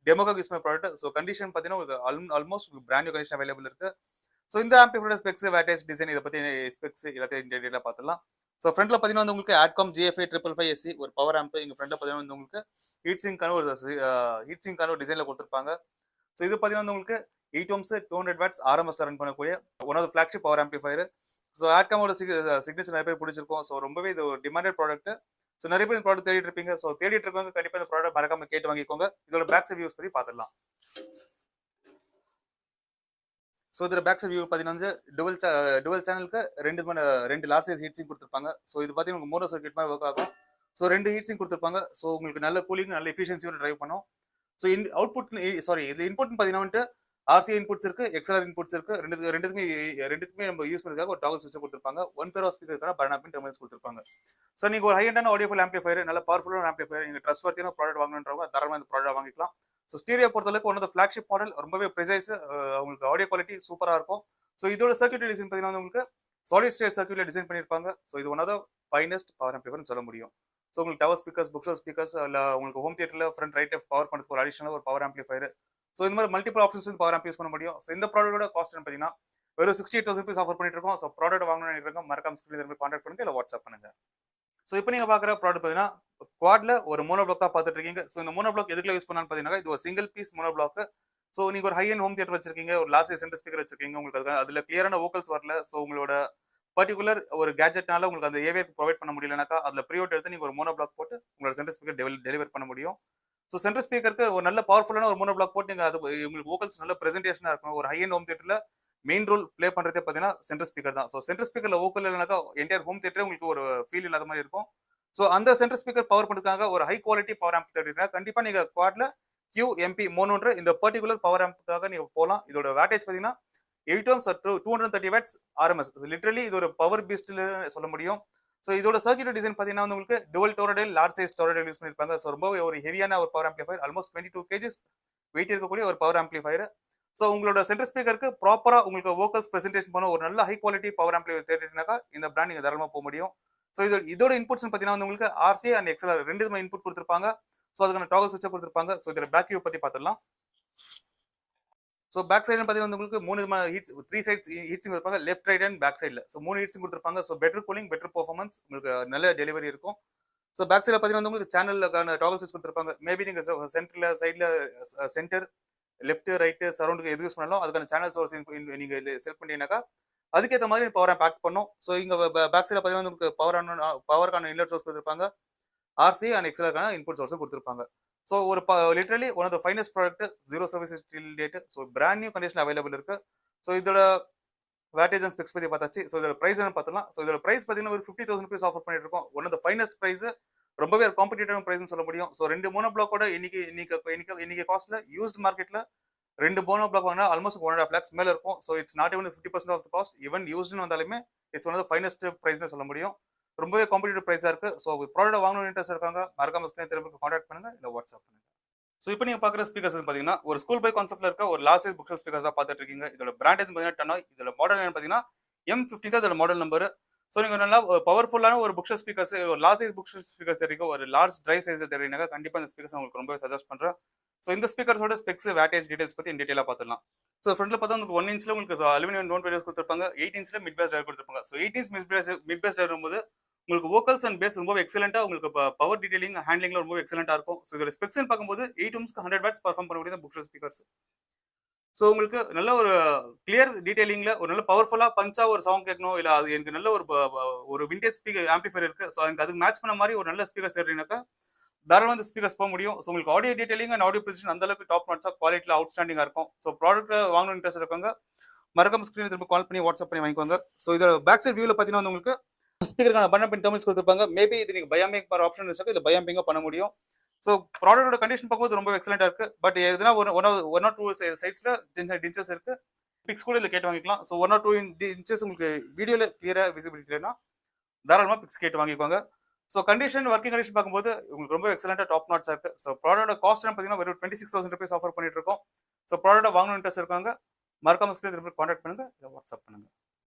டெமோக்காக யூஸ் பண்ண ப்ராடக்ட். ஸோ கண்டிஷன் பார்த்தீங்கன்னா almost brand new condition available இருக்கு. ஸோ இந்த ஆம்பிளிஃபையர் ஸ்பெக்ஸ், வேட்டேஜ், டிசைன் இதை பற்றி ஸ்பெக்ஸ் எல்லாத்தையும் டீடைலாக பார்த்துலாம். ஸோ ஃப்ரண்ட்ல பார்த்தீங்கன்னா வந்து உங்களுக்கு ஆட்காம் GFA 555SC ஒரு பவர் ஆம்ப். இங்கே ஃப்ரண்ட்ல பார்த்தீங்கன்னா வந்து உங்களுக்கு ஹீட் சிங்கான ஒரு டிசைனில் கொடுத்துருப்பாங்க. ஸோ இது பார்த்தீங்கன்னா வந்து உங்களுக்கு 8 ohms 200 watts RMS ரன் பண்ணக்கூடிய one of flagship power amplifier. So ஆட்காமோட சிக்னேச்சர் நிறைய பேர் பிடிச்சிருக்கும். ஸோ ரொம்பவே இது ஒரு டிமாண்டட் ப்ராடக்ட். ஸோ நிறைய பேர் இந்த ப்ராடக்ட் தேடிட்டு இருப்பீங்க. ஸோ தேடிட்டு இருக்கவங்க கண்டிப்பாக இந்த ப்ராடக்ட் மறக்காம கேட்டு வாங்கிக்கோங்க. இதோட பேக் சைட் வியூஸ் பற்றி பார்த்துடலாம். ஸோ இதோட பேக் சைட் வியூ பார்த்தீங்கன்னா டுவல் சேனலுக்கு ரெண்டு லார்ஜ் சைஸ் ஹீட் சிங்க் கொடுத்துருப்பாங்க. ஸோ இது பார்த்தீங்கன்னா மோனோ சர்க்கியூட் மாதிரி ஒர்க் ஆகும். ஸோ 2 ஹீட் சிங்க் கொடுத்துருப்பாங்க. ஸோ உங்களுக்கு நல்ல கூலிங், நல்ல எஃபிஷியன்சியோட டிரைவ் பண்ணும். ஸோ இது இன்புட்னு பார்த்தீங்கன்னா வந்துட்டு RCA இன்புட்ஸ் இருக்கு, XLR இன்புட்ஸ் இருக்கு. ரெண்டுத்துக்குமே நம்ம யூஸ் பண்ணுறதுக்காக ஒரு டாகல் ஸ்விட்ச் கொடுத்துருப்பாங்க. 1 pair ஆஃப் ஸ்பீக்கருக்கான பர்னா பின் டெர்மினல்ஸ் கொடுத்துருப்பாங்க. ஸோ நீங்கள் ஒரு ஹையண்டான ஆடியோஃபுல் ஆம்பிளிஃபையர், நல்ல பவர்ஃபுல்லான ஆம்பிளிஃபையர், நீங்கள் ட்ரஸ்ட் வர்த்தியான ப்ராடக்ட் வாங்கணுன்றவங்க தாராளமாக இந்த ப்ராடக்ட் வாங்கிக்கலாம். ஸோ ஸ்டீரியோ பொறுத்தளவுக்கு one of the flagship model, ரொம்பவே ப்ரிசைஸ், உங்களுக்கு ஆடியோ குவாலிட்டி சூப்பராக இருக்கும். ஸோ இதோட சர்க்யூட் டிசைன் பார்த்தீங்கன்னா உங்களுக்கு சாலிட் ஸ்டேட் சர்க்யூட்ல டிசைன் பண்ணியிருப்பாங்க. ஸோ இது one of the finest power ஆம்பிளிஃபையர்னு சொல்ல முடியும். ஸோ உங்களுக்கு டவர் ஸ்பீக்கர்ஸ், புக் ஸ்பீக்கர்ஸ், இல்லை உங்களுக்கு ஹோம் தியேட்டரில் ஃப்ரண்ட் ரைட் பவர் பண்ணுறதுக்கு ஒரு அடிஷனல் ஒரு பவர் ஆம்பிளிஃபையர். ஸோ இந்த மாதிரி multiple options power amp use பண்ண முடியும். ஸோ இந்த ப்ராடக்ட்டோட காஸ்ட் பார்த்தீங்கன்னா வெறும் 68,000 rupees ஆஃபர் பண்ணிட்டு இருக்கோம். ஸோ ப்ராடக்ட் வாங்கணும்னு நினைக்கிறவங்க மறக்காம ஸ்கிரீன் கான்டாக்ட் பண்ணுங்க, இல்லை வாட்ஸ்அப் பண்ணுங்க. ஸோ இப்போ நீங்கள் பார்க்குற ப்ராடக்ட் பார்த்தீங்கன்னா குவாட்ல ஒரு மோனோ பிளாக் தான் பார்த்துட்டு இருக்கீங்க. ஸோ இந்த மோனோ பிளாக் எதுக்குள்ள யூஸ் பண்ணான்னு பார்த்தீங்கன்னா இது ஒரு single piece mono block. So நீங்கள் ஒரு ஹை அண்ட் ஹோம் தியேட்டர் வச்சிருக்கீங்க, ஒரு லார்ஜ் சென்டர் ஸ்பீக்கர் வச்சிருக்கீங்க, உங்களுக்கு அதில் கிளியரான வோக்கல்ஸ் வரல. ஸோ உங்களோட பர்டிகுலர் ஒரு கேஜெட்னால உங்களுக்கு அந்த ஏவியர் ப்ரொவைட் பண்ண முடியலனாக்கா அதில் ப்ரீஅவுட் எடுத்து நீங்கள் ஒரு மோனோ பிளாக் போட்டு உங்களோட சென்டர் ஸ்பீக்கர் டெலிவர் பண்ண முடியும். ஸோ சென்டர் ஸ்பீக்கருக்கு ஒரு நல்ல பவர்ஃபுல்லான ஒரு மோனோ பிளாக் போட்டு நீங்கள் அது உங்களுக்கு வோக்கல்ஸ் நல்ல ப்ரெசென்டேஷனாக இருக்கணும். ஒரு ஹை அண்ட் ஹோம் தியேட்டரில் மெயின் ரோல் ப்ளே பண்ணுறதே பார்த்தீங்கன்னா சென்டர் ஸ்பீக்கர் தான். ஸோ சென்டர் ஸ்பீக்கரில் வோக்கல் இல்லைனாக்கா என்டையர் ஹோம் தியேட்டரே உங்களுக்கு ஒரு ஃபீல் இல்லாத மாதிரி இருக்கும். ஸோ அந்த சென்டர் ஸ்பீக்கர் பவர் பண்ணுறதுக்காக ஒரு ஹை குவாலிட்டி பவர் ஆம்ப் தேடினா கண்டிப்பாக நீங்கள் குவாட்ல QMP மோனோன்ற இந்த பர்டிகுலர் பவர் ஆம்புக்காக நீங்கள் போகலாம். இதோட வேட்டேஜ் பார்த்தீங்கன்னா 8 ohms 230 watts RMS. லிட்டரலி இது ஒரு பவர் பீஸ்ட்ல சொல்ல முடியும். ஸோ இதோட சர்க்யூட் டிசைன் பார்த்தீங்கன்னா வந்து உங்களுக்கு dual toroidal large size toroidal use பண்ணியிருப்பாங்க. ஸோ ரொம்ப ஒரு ஹெவியான ஒரு power amplifier, almost 22 KGs weight இருக்கக்கூடிய ஒரு பவர் ஆம்பிளிஃபையர். ஸோ உங்களோட சென்டர் ஸ்பீக்கருக்கு ப்ராப்பரா உங்களுக்கு வோக்கல்ஸ் பிரசன்டேஷன் பண்ண ஒரு நல்ல ஹை குவாலிட்டி பவர் ஆம்பிளிஃபையர் தேடினாக்கா இந்த பிராண்ட் நீங்க தாராளமா போக முடியும். ஸோ இதோட இன்புட்ஸ் பார்த்தீங்கன்னா வந்து உங்களுக்கு ஆர்சி அண்ட் எக்ஸ்எல்ஆர் ரெண்டு விதமான இன்புட் கொடுத்துருப்பாங்க. ஸோ அதுக்கான டாகல் சுவிட்சை கொடுத்துருப்பாங்க. ஸோ இதில் பேக் வியூ பத்தி பார்த்துடலாம். ஸோ பேக் சைடு பார்த்தீங்கன்னா உங்களுக்கு 3 விதமான ஹீட்ஸ், 3 சைட்ஸ் ஹீட்ஸிங் இருப்பாங்க, லெஃப்ட் ரைட் அண்ட் பேக் சைடில். ஸோ 3 ஹீட்ஸிங் கொடுத்துருப்பாங்க. So better cooling, better performance, உங்களுக்கு நல்ல டெலிவரி இருக்கும். ஸோ பேக் சைடில் பார்த்தீங்கன்னா உங்களுக்கு சேனலுக்கான டாகல் சுவிட்ச் கொடுத்துருப்பாங்க. மேபி நீங்கள் சென்டரில் சைடில் சென்டர் லெஃப்ட் ரைட்டு சரௌண்டுக்கு எது யூஸ் பண்ணாலும் அதுக்கான சேனல் சோர்ஸ் நீங்கள் இது செலக்ட் பண்ணிட்டீங்கன்னாக்கா அதுக்கேற்ற மாதிரி பவரை பேக் பண்ணும். ஸோ இங்கே பேக் சைடில் பார்த்தீங்கன்னா உங்களுக்கு பவருக்கான இன்லெட் சோர்ஸ் கொடுத்துருப்பாங்க, ஆர்சி அண்ட் எக்ஸ்எல்ஆருக்கான இன்புட் சோர்ஸும் கொடுத்துருப்பாங்க. ஸோ ஒரு literally one of the finest product, zero service till date. So brand new condition available இருக்கு. ஸோ இதோட வேட்டேஜ் அண்ட் ஸ்பெக்ஸ் பற்றி பார்த்தாச்சு. ஸோ இதோட ப்ரைஸ் என்ன பார்த்தலாம். ஸோ இதோட ப்ரைஸ் பார்த்தீங்கன்னா ஒரு 50,000 rupees ஆஃபர் பண்ணிட்டு இருக்கோம். One of the finest price, ரொம்பவே காம்படிட்டிவ் ப்ரைஸ்னு சொல்ல முடியும். ஸோ 2 மோனோ பிளாக்கோட இன்னைக்கு காஸ்ட்ல யூஸ்ட் மார்க்கெட்ல 2 மோனோ பிளாக் வாங்கினா ஆல்மோஸ்ட் 1.5 lakhs மேல இருக்கும். So it's not even 50% off the cost. Even யூஸ்ட்னு வந்தாலுமே it's one of the finest ப்ரைஸ்னு சொல்ல முடியும். ரொம்பவே காம்படிட்டிவ் ப்ரைஸா இருக்கு. ஸோ ப்ராடக்ட் வாங்கணும்னு இன்ட்ரெஸ்ட் இருக்காங்க, மறக்காம ஸ்கிரீன் திரும்ப கான்டாக்ட் பண்ணுங்க, இல்லை வாட்ஸ்அப் பண்ணுங்க. ஸோ இப்போ நீங்க பார்க்குற ஸ்பீக்கர்ஸ் பார்த்தீங்கன்னா ஒரு ஸ்கூல் பை கான்செப்ட்ல இருக்க ஒரு லார்ஜ் சைஸ் புக் ஸ்பீக்கர்ஸ் தான் பார்த்துட்டு இருக்கீங்க. இதோட பிராண்ட் எது பார்த்தீங்கன்னா டனாய். இதோட மாடல் என்ன பார்த்தீங்கன்னா M50 தான் இதோட மாடல் நம்பர். ஸோ நீங்க நல்லா பவர்ஃபுல்லான ஒரு புக் ஸ்பீக்கர்ஸ், ஒரு லார்ஜ் சைஸ் புக் ஸ்பீக்கர்ஸ் தெரியும், ஒரு லார்ஜ் டிரைவ் சைஸ் தெரியுங்க, கண்டிப்பா இந்த ஸ்பீக்கர்ஸ் உங்களுக்கு ரொம்பவே சஜஸ்ட் பண்றேன். ஸோ இந்த ஸ்பீக்கர்ஸோட ஸ்பெக்ஸ், வேட்டேஜ் டீடைல்ஸ் பத்தி டீடைலா பார்த்துலாம். ஸோ ஃப்ரண்ட்ல பார்த்தா உங்களுக்கு 1 inch உங்களுக்கு அலுமினியம் டோன் பேஸ் கொடுத்துருப்பாங்க, 8 inch மிட் பேஸ் டிரைவ் கொடுத்துருப்பாங்க. So 8 inch mid bass drive போது உங்களுக்கு வோக்கல்ஸ் அண்ட் பேஸ் ரொம்ப எக்ஸலண்டா, உங்களுக்கு பவர் டீடைலிங் ஹேண்ட்லிங்ல ரொம்ப எக்ஸலண்டா இருக்கும். ஸோ இதோட ஸ்பெக்ஸ் பார்க்கும்போது 8 ohmsக்கு 100 watts பர்ஃபார்ம் பண்ணக்கூடிய புக் ஸ்பீக்கர்ஸ். ஸோ உங்களுக்கு நல்ல ஒரு கிளியர் டீடைலிங்ல ஒரு நல்ல பவர்ஃபுல்லா பஞ்சா ஒரு சவுண்ட் கேட்கணும், இல்ல அது எனக்கு நல்ல ஒரு விண்டேஜ் ஸ்பீக்கர் ஆம்பிளிஃபையர் இருக்கு, ஸோ எனக்கு அதுக்கு மேட்ச் பண்ண மாதிரி ஒரு நல்ல ஸ்பீக்கர்ஸ் தேடுறீங்கன்னாக்கா தாராளமாக இந்த ஸ்பீக்கர்ஸ் போக முடியும். ஸோ உங்களுக்கு audio detailing and audio position அந்த அளவுக்கு டாப் நாட்ஸா குவாலிட்டியில் அவுட்ஸ்டாண்டிங்கா இருக்கும். ஸோ ப்ராடக்ட் வாங்கணும் இன்ட்ரெஸ்ட் இருக்காங்க, மறக்காம ஸ்க்ரீன் திரும்ப கால் பண்ணி வாட்ஸ்அப் பண்ணி வாங்கிக்கோங்க. ஸோ இதோட பேக் சைட் வியூவில் பார்த்தீங்கன்னா உங்களுக்கு ஸ்பீக்கருக்கான பட்டன் பின் டெர்மினல்ஸ் கொடுத்துருப்பாங்க. மேபி இது நீங்கள் பயாம்பிங் பண்ண ஆப்ஷன் வச்சுக்கோ, இது பயாம்பிங்காக பண்ண முடியும். ஸோ ப்ராடக்டோட கண்டிஷன் பார்க்கும்போது ரொம்ப எக்ஸலண்டா இருக்கு. பட் எதுனா ஒன் ஆர் டூ சைட்ஸ்ல டின்சஸ் இருக்கு. பிக்ஸ் கூட இதில் கேட்டு வாங்கிக்கலாம். ஸோ 1 or 2 inches உங்களுக்கு வீடியோல கிளியரா விசிபிலிட்டி இல்லைன்னா தாராளமாக பிக்ஸ் கேட்டு வாங்கிக்கோங்க. ஸோ கண்டிஷன், ஒர்க்கிங் கண்டிஷன் பார்க்கும்போது உங்களுக்கு ரொம்ப எக்ஸலண்டா டாப் நாட்ஸா இருக்கு. ஸோ ப்ராடக்டோட காஸ்ட் பார்த்தீங்கன்னா வெறும் 26,000 rupees ஆஃபர் பண்ணிட்டு இருக்கோம். ஸோ ப்ராடக்ட் வாங்கணும் இன்ட்ரெஸ்ட் இருக்காங்க, மறக்காம ஸ்கிரீன் திரும்ப கான்டாக்ட் பண்ணுங்க, இல்லை வாட்ஸ்அப் பண்ணுங்க.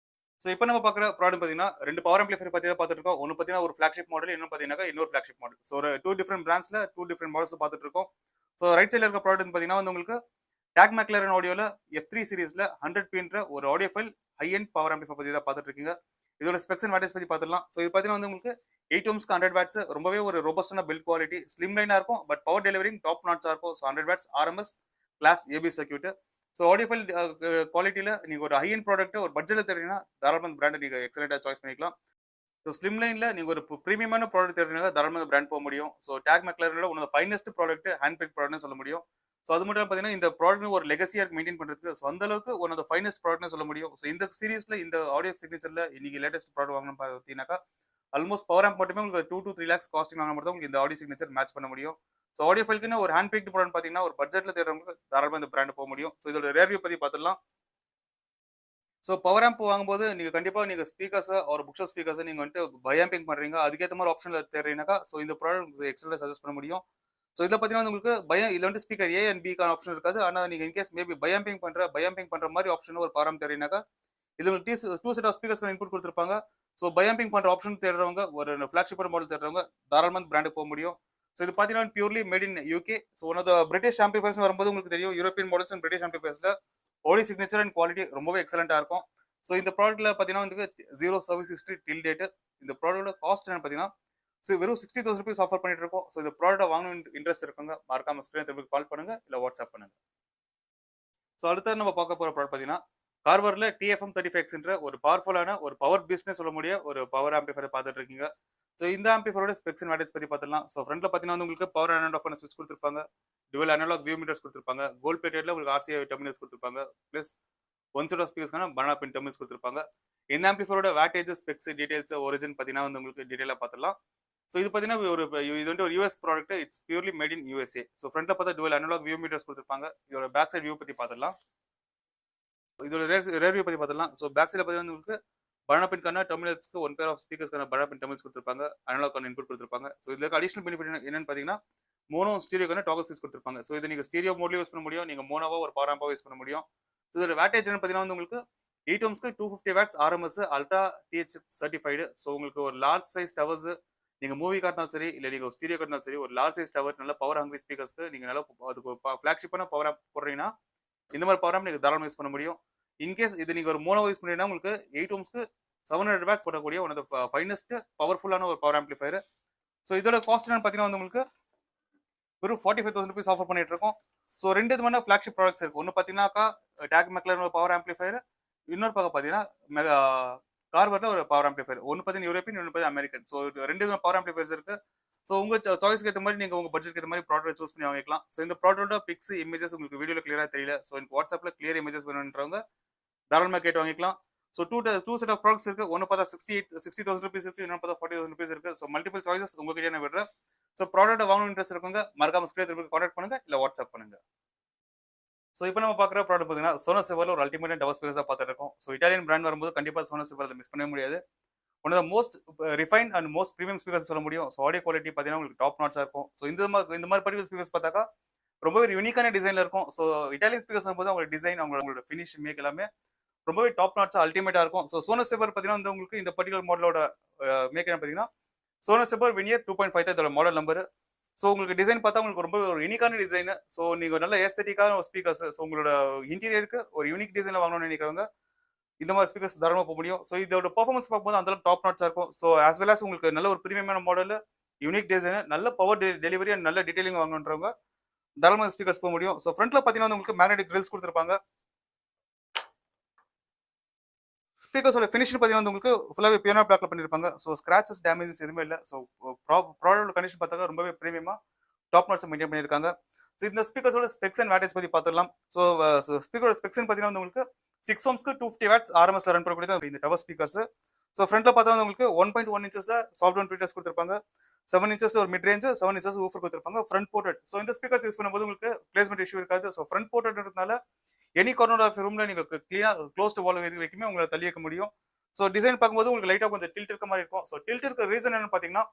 ஸோ இப்போ நம்ம பார்க்குற ப்ராடக்ட் பார்த்தீங்கன்னா 2 பவர் ஆம்பிளிஃபையர் பற்றி தான் பார்த்துட்டு இருக்கோம். ஒன்று பார்த்தீங்கன்னா ஒரு ஃபிளாக்ஷிப் மாடல், இன்னும் பார்த்தீங்கன்னா இன்னொரு ஃபிளாக்ஷிப் மாடல். ஸோ ஒரு 2 different பிராண்ட்ஸ்ல 2 different மாடல்ஸ் பார்த்துட்டு இருக்கோம். ஸோ ரைட் சைடில் இருக்க ப்ராடக்ட் பார்த்தீங்கன்னா வந்து உங்களுக்கு டாக் மேக்லரன் ஆடியோல F3 சீரிஸ்ல 100P ஒரு audio file high end power amplifier பற்றி தான் பார்த்துட்டு இருக்கீங்க. இதோட ஸ்பெக்ஸ் அண்ட் வேட்டேஜ் பற்றி பார்த்துடலாம். ஸோ இது பார்த்தீங்கன்னா வந்து உங்களுக்கு 8 ohmsக்கு 100 watts, ரொம்பவே ஒரு ரோபஸ்டான பில்ட் குவாலிட்டி, ஸ்லிம் லைனா இருக்கும், பட் பவர் டெலிவரிங் டாப் நாட்ஸா இருக்கும். So 100 watts RMS class AB circuit. So audio file குவாலிட்டியில் நீங்கள் ஒரு ஹை எண்ட் ப்ராடக்ட் ஒரு பட்ஜெட்டில் தெரியுங்கன்னா தாராளமாக பிராண்டை நீங்கள் எக்ஸலண்டாக சாய்ஸ் பண்ணிக்கலாம். ஸோ ஸ்லிம் லைனில் நீங்கள் ஒரு ப்ரீமியமான ப்ராடக்ட் தெரியுங்கன்னா தாராளமாக பிராண்ட் போக முடியும். ஸோ டாக் மேக்லரனோட one of the finest product hand pick ப்ராடக்ட்னு சொல்ல முடியும். ஸோ அது மட்டும் பார்த்தீங்கன்னா இந்த ப்ராடக்ட் ஒரு லெகசியாக மெயின்டைன் பண்ணுறதுக்கு ஸோ அந்த அளவுக்கு ஒன் ஆஃப் த ஃபைனஸ்ட் ப்ராடக்ட்னு சொல்ல முடியும். ஸோ இந்த சீரிஸில் இந்த ஆடியோ சிக்னேச்சரில் இன்னைக்கு லேட்டஸ்ட் ப்ராடக்ட் வாங்கணும் பார்த்தீங்கன்னாக்கா ஆல்மோஸ்ட் பவர் ஆம்ப் மட்டுமே உங்களுக்கு 2 to 3 lakhs காஸ்டிங் வாங்க மட்டும் உங்களுக்கு இந்த ஆடியோ சிக்னேச்சர் மேட்ச் பண்ண முடியும். ஸோ ஆடியோ ஃபைல்க்குன்னு ஒரு ஹேண்ட் பிக்ட் ப்ராடக்ட் பார்த்தீங்கன்னா ஒரு பட்ஜெட்டில் தேடுறவங்களுக்கு தாராளமாக இந்த பிராண்ட் போக முடியும். ஸோ இதோட ரிவ்யூ பற்றி பார்த்துடலாம். ஸோ பவர் ஆம்ப் வாங்கும்போது நீங்கள் கண்டிப்பாக நீங்கள் ஸ்பீக்கர்ஸை ஒரு புக்ஷர் ஸ்பீக்கர்ஸை நீங்கள் வந்துட்டு பயாம்பிங் பண்ணுறீங்க, அதுக்கேற்ற மாதிரி ஆப்ஷனில் தேடுறீங்கன்னாக்கா ஸோ இந்த ப்ராடக்ட் எக்ஸலண்டாக சஜஸ்ட் பண்ண முடியும். ஸோ இதில் பார்த்தீங்கன்னா உங்களுக்கு இதில் வந்து ஸ்பீக்கர் A and Bக்கான ஆப்ஷன் இருக்காது. ஆனால் நீங்கள் இன்கேஸ் மேபி பயாம்பிங் பண்ணுற மாதிரி ஆப்ஷன் ஒரு பவர் ஆம்ப் தேடுறீங்கன்னாக்கா இது உங்களுக்கு 2 set ஆஃப் ஸ்பீக்கர்ஸ்க்கு இன்புட் கொடுத்துருப்பாங்க. ஸோ பயாம்பிங் பண்ணுற ஆப்ஷன் தேடுறவங்க, ஒரு ஃபிளாக்ஷிப் மாடல் தேடுறவங்க தாராளமாக பிராண்டுக்கு போக முடியும். ஸோ இது பார்த்தீங்கன்னா purely made in UK. So one of the British amplifiers வரும்போது உங்களுக்கு தெரியும் யூரோப்பியன் மாடல்ஸ் அண்ட் பிரிட்டிஷ் ஆம்பிளிஃபையர்ஸ்ல ஆடியோ சிக்னேச்சர் அண்ட் குவாலிட்டி ரொம்பவே எக்ஸலண்டாக இருக்கும். ஸோ இந்த ப்ராடக்ட்ல பார்த்தீங்கன்னா வந்து 0 சர்வீஸ் ஹிஸ்ட்ரி டில் டேட். இந்த ப்ராடக்டோட காஸ்ட் என்ன பார்த்தீங்கன்னா வெறும் 60,000 rupees ஆஃபர் பண்ணிட்டு இருக்கோம். ஸோ இந்த ப்ராடக்ட் வாங்கணும் இன்ட்ரெஸ்ட் இருக்காங்க, மறக்காம ஸ்கிரீன் திருப்பி கால் பண்ணுங்க, இல்லை வாட்ஸ்அப் பண்ணுங்க. ஸோ அடுத்தது நம்ம பார்க்க போகிற ப்ராடக்ட் பார்த்தீங்கன்னா கார்வரில் TFM35X ஒரு பவர்ஃபுல்லான ஒரு பவர் பிஸ்னஸ் சொல்ல முடிய ஒரு பவர் ஆம்பிளிஃபையர் பார்த்துட்டு இருக்கீங்க. ஸோ இந்த ஆம்பிளிஃபையரோட ஸ்பெக்ஸ் அண்ட் வேட்டேஜ் பற்றி பார்த்துலாம். ஸோ ஃப்ரண்ட்ல பார்த்தீங்கன்னா வந்து உங்களுக்கு பவர் அண்ட் ஆஃப் ஸ்விட்ச் கொடுத்துருப்பாங்க, டுவல் அனலாக் வியூ மீட்டர்ஸ் கொடுத்துருப்பாங்க, கோல்ட் பிளேட்டட்ல உங்களுக்கு RCA டெர்மினல்ஸ் கொடுத்துருப்பாங்க, ப்ளஸ் 1 set ஆஃப் ஸ்பீக்கர்ஸ்க்கான பனானா பின் டெர்மினல்ஸ் கொடுத்துருப்பாங்க. இந்த ஆம்பிளிஃபையரோட வேட்டேஜ், ஸ்பெக்ஸ், டீடைல்ஸ், ஒரிஜின் பார்த்தீங்கன்னா வந்து உங்களுக்கு டீடைலாக பார்த்துலாம். ஸோ இது பார்த்தீங்கன்னா இது வந்து ஒரு US product, it's purely made in USA. So ஃப்ரண்ட்ல பார்த்தா டுவல் அனலாக் வியூ மீட்டர்ஸ் கொடுத்துருப்பாங்க. இதோட பேக் சைட் வியூ பற்றி பார்த்துலாம். இதோட ரேர் வியூ பற்றி பார்த்துலாம். ஸோ பேக் சைடில் பார்த்தீங்கன்னா உங்களுக்கு பனானா பின்கான டெர்மினல்ஸ்க்கு 1 பேர் ஆஃப் ஸ்பீக்கர்ஸ்க்கான பனானா பின் டெர்மினல்ஸ் கொடுத்துருப்பாங்க. அனலாக்கான இன்புட் கொடுத்துருப்பாங்க. ஸோ இதுல அடிஷனல் பெனிஃபிட் என்னன்னு பார்த்தீங்கன்னா, மோனோ ஸ்டீரியோக்கான டாகல் ஸ்விட்ச் கொடுத்துருப்பாங்க. ஸோ இது நீங்க ஸ்டீரியோ மோட்லயும் யூஸ் பண்ண முடியும். நீங்க மோனோவா ஒரு பவர் ஆம்பாவா யூஸ் பண்ண முடியும். ஸோ இதோட வேட்டேஜ் பார்த்தீங்கன்னா வந்து உங்களுக்கு 8 ஓம்ஸ்க்கு 250 watts RMS ultra DH certified. So உங்களுக்கு ஒரு லார்ஜ் சைஸ் டவர்ஸ் நீங்க மூவி காட்டினாலும் சரி, இல்ல நீங்க ஒரு ஸ்டீரியோ காட்டினாலும் சரி, ஒரு லார்ஜ் சைஸ் டவர் நல்ல பவர் ஹங்கிரி ஸ்பீக்கர்ஸ்க்கு நீங்க நல்லா அதுக்கு ஃபிளாக்ஷிப்பான பவர் ஆம்ப் போடுறீங்கன்னா, இந்த மாதிரி பவர் ஆம்ப் நீங்க தாராளமா யூஸ் பண்ண முடியும். இன்கேஸ் இது நீங்க ஒரு மோனோ யூஸ் பண்ணீங்கன்னா உங்களுக்கு 8 ஓம்ஸ்க்கு 700 வாட்ஸ் போடக்கூடிய ஒன் ஆஃப் த ஃபைனஸ்ட் பவர்ஃபுல்லான ஒரு பவர் ஆம்பிளிஃபயர். ஸோ இதோட காஸ்ட் என்னன்னு பார்த்தீங்கன்னா வந்து உங்களுக்கு வெறும் 45,000 ருபீஸ் ஆஃபர் பண்ணிட்டு இருக்கோம். ஸோ 2 விதமான ஃபிளாக்ஷிப் ப்ராடக்ட்ஸ் இருக்கு. ஒன்று பார்த்தீங்கன்னாக்கா டேக் மெக்லர் ஒரு பவர் ஆம்பிளிஃபயர், இன்னொரு பக்கம் பார்த்தீங்கன்னா கார்பர்ல ஒரு பவர் ஆம்பிளிஃபயர். ஒன்று பார்த்தீங்கன்னா யூரோப்பியன், இன்னொன்று பார்த்தீங்கன்னா அமெரிக்கன். ஸோ 2 விதமான பவர் ஆம்பிளிஃபயர்ஸ் இருக்கு. ஸோ உங்க சாய்ஸ்க்கு ஏற்ற மாதிரி நீங்க உங்க பட்ஜெட்க்கு ஏற்ற மாதிரி ப்ராடக்ட் சூஸ் பண்ணி வாங்கிக்கலாம். ஸோ இந்த ப்ராடக்ட்டோட பிக்ஸ் இமேஜஸ் உங்களுக்கு வீடியோல கிளியரா தெரியல. ஸோ எனக்கு வாட்ஸ்அப்ல கிளியர் இமேஜஸ் வேணுன்றவங்க தாராளமாக கேட்டு வாங்கிக்கலாம். So two set of products இருக்கு. ஒன்று பார்த்தா 60,000 ருபீஸ் இருக்கு, இன்னொன்று பார்த்தா 40,000 ருபீஸ் இருக்கு. ஸோ மல்டிபிள் சாய்ஸஸ் உங்ககிட்ட நான் விடுறேன். ஸோ ப்ராடக்ட் வாங்கணும் இன்ட்ரெஸ்ட் இருக்கவங்க மறக்காம ஸ்கிரீன் திருப்பி கான்டாக்ட் பண்ணுங்க, இல்லை வாட்ஸ்அப் பண்ணுங்க. ஸோ இப்போ நம்ம பார்க்குற ப்ராடக்ட் பார்த்தீங்கன்னா சோனஸ் செவரில் ஒரு அல்டிமேட் டவர் ஸ்பீக்கர்ஸாக பார்த்துட்டு இருக்கோம். ஸோ இட்டாலியன் பிராண்ட் வரும்போது கண்டிப்பாக சோனஸ் செவர் அதை மிஸ் பண்ணவே முடியாது. One of the most refine and most premium speakers சொல்ல முடியும். ஸோ ஆடியோ குவாலிட்டி பார்த்தீங்கன்னா உங்களுக்கு டாப் நாட்ஸாக இருக்கும். ஸோ இந்த மாதிரி பர்டிகுலர் ஸ்பீக்கர்ஸ் பார்த்தாக்கா ரொம்பவே யூனிக்கான டிசைனில் இருக்கும். ஸோ இட்டாலியன் ஸ்பீக்கர்ஸ் வரும்போது அவங்களோட டிசைன் அவங்களோட ஃபினிஷ் மேக் எல்லாமே ரொம்பவே டாப் நாட்ஸாக அல்டிமேட்டாக இருக்கும். ஸோ சோனஸ் செவர் பார்த்தீங்கன்னா வந்து உங்களுக்கு இந்த பர்டிகுலர் மாடலோட மேக் என்ன பார்த்தீங்கன்னா சோனஸ் செவர் வினியர் 2.5 தான் இதோட மாடல் நம்பர். ஸோ உங்களுக்கு டிசைன் பார்த்தா உங்களுக்கு ரொம்ப ஒரு யூனிக்கான டிசைன். ஸோ நீங்கள் நல்ல ஏஸ்தட்டிக்கான ஒரு ஸ்பீக்கர்ஸ், ஸோ உங்களோட இன்டீரியருக்கு ஒரு யூனிக் டிசைனில் வாங்கணும்னு நினைக்கிறவங்க இந்த மாதிரி ஸ்பீக்கர்ஸ் தாராளமாக போக முடியும். ஸோ இதோட பர்ஃபார்மன்ஸ் பார்க்கும்போது அந்த டாப் நாட்ஸாக இருக்கும். ஸோ ஆஸ் வெல் ஆஸ் உங்களுக்கு நல்ல ஒரு பிரீமியமான மாடல், யூனிக் டிசைன், நல்ல பவர் டெலிவரி அண்ட் நல்ல டீடைலிங் வாங்கணுன்றவங்க தாராளமாக ஸ்பீக்கர்ஸ் போக முடியும். ஸோ ஃப்ரண்ட்ல பார்த்தீங்கன்னா உங்களுக்கு மேக்னெட்டிக் கிரில்ஸ் கொடுத்துருப்பாங்க. ஸ்பீக்கர்ஸோட ஃபினிஷிங் பார்த்தீங்கன்னா உங்களுக்கு ஃபுல்லாகவே பியானோ பிளாக்ல பண்ணியிருப்பாங்க. ஸோ ஸ்கிராச்சஸ் டேமேஜஸ் எதுவுமே இல்லை. ஸோ ப்ராடக்ட் கண்டிஷன் பார்த்தாக்க ரொம்பவே பிரீமியமாக டாப் நாட்ஸ் மெயின்டைன் பண்ணியிருக்காங்க. ஸோ இந்த ஸ்பீக்கர்ஸோட ஸ்பெக்ஸ் அண்ட் வேட்டேஜ் பற்றி பார்த்துடலாம். ஸோ ஸ்பீக்கரோட ஸ்பெக்ஸ் பார்த்தீங்கன்னா உங்களுக்கு 6 ஓம்ஸ்க்கு 250 வாட்ஸ் ஆர்எம்எஸ்ல ரன் பண்ணக்கூடிய இந்த டவர் ஸ்பீக்கர்ஸ். ஸோ ஃப்ரண்ட்ல பார்த்தா உங்களுக்கு 1.1 இன்ச்சஸ்ல சாஃப்ட் ஒன் ப்ரீட்டர்ஸ் கொடுத்துருப்பாங்க. 7 இன்ச்சஸ்ல ஒரு மிட் ரேஞ்ச், 7 இன்ச்சஸ் ஊஃபர் கொடுத்துருப்பாங்க. Front ported. ஸோ இந்த ஸ்பீக்கர்ஸ் யூஸ் பண்ணும்போது உங்களுக்கு பிளேஸ்மெண்ட் இஷ்யூ இருக்காது. ஸோ ஃப்ரண்ட் போர்ட்டட்னால எனி கார்னர் ஆஃப் ரூம்ல நீங்க கிளீனாக க்ளோஸ்ட் வால் வரைக்குமே உங்களை தள்ளி வைக்க முடியும். ஸோ டிசைன் பார்க்கும்போது உங்களுக்கு லைட்டாக கொஞ்சம் டில்ட் இருக்க மாதிரி இருக்கும். ஸோ டில்ட் இருக்க ரீசன் என்னன்னு பார்த்தீங்கன்னா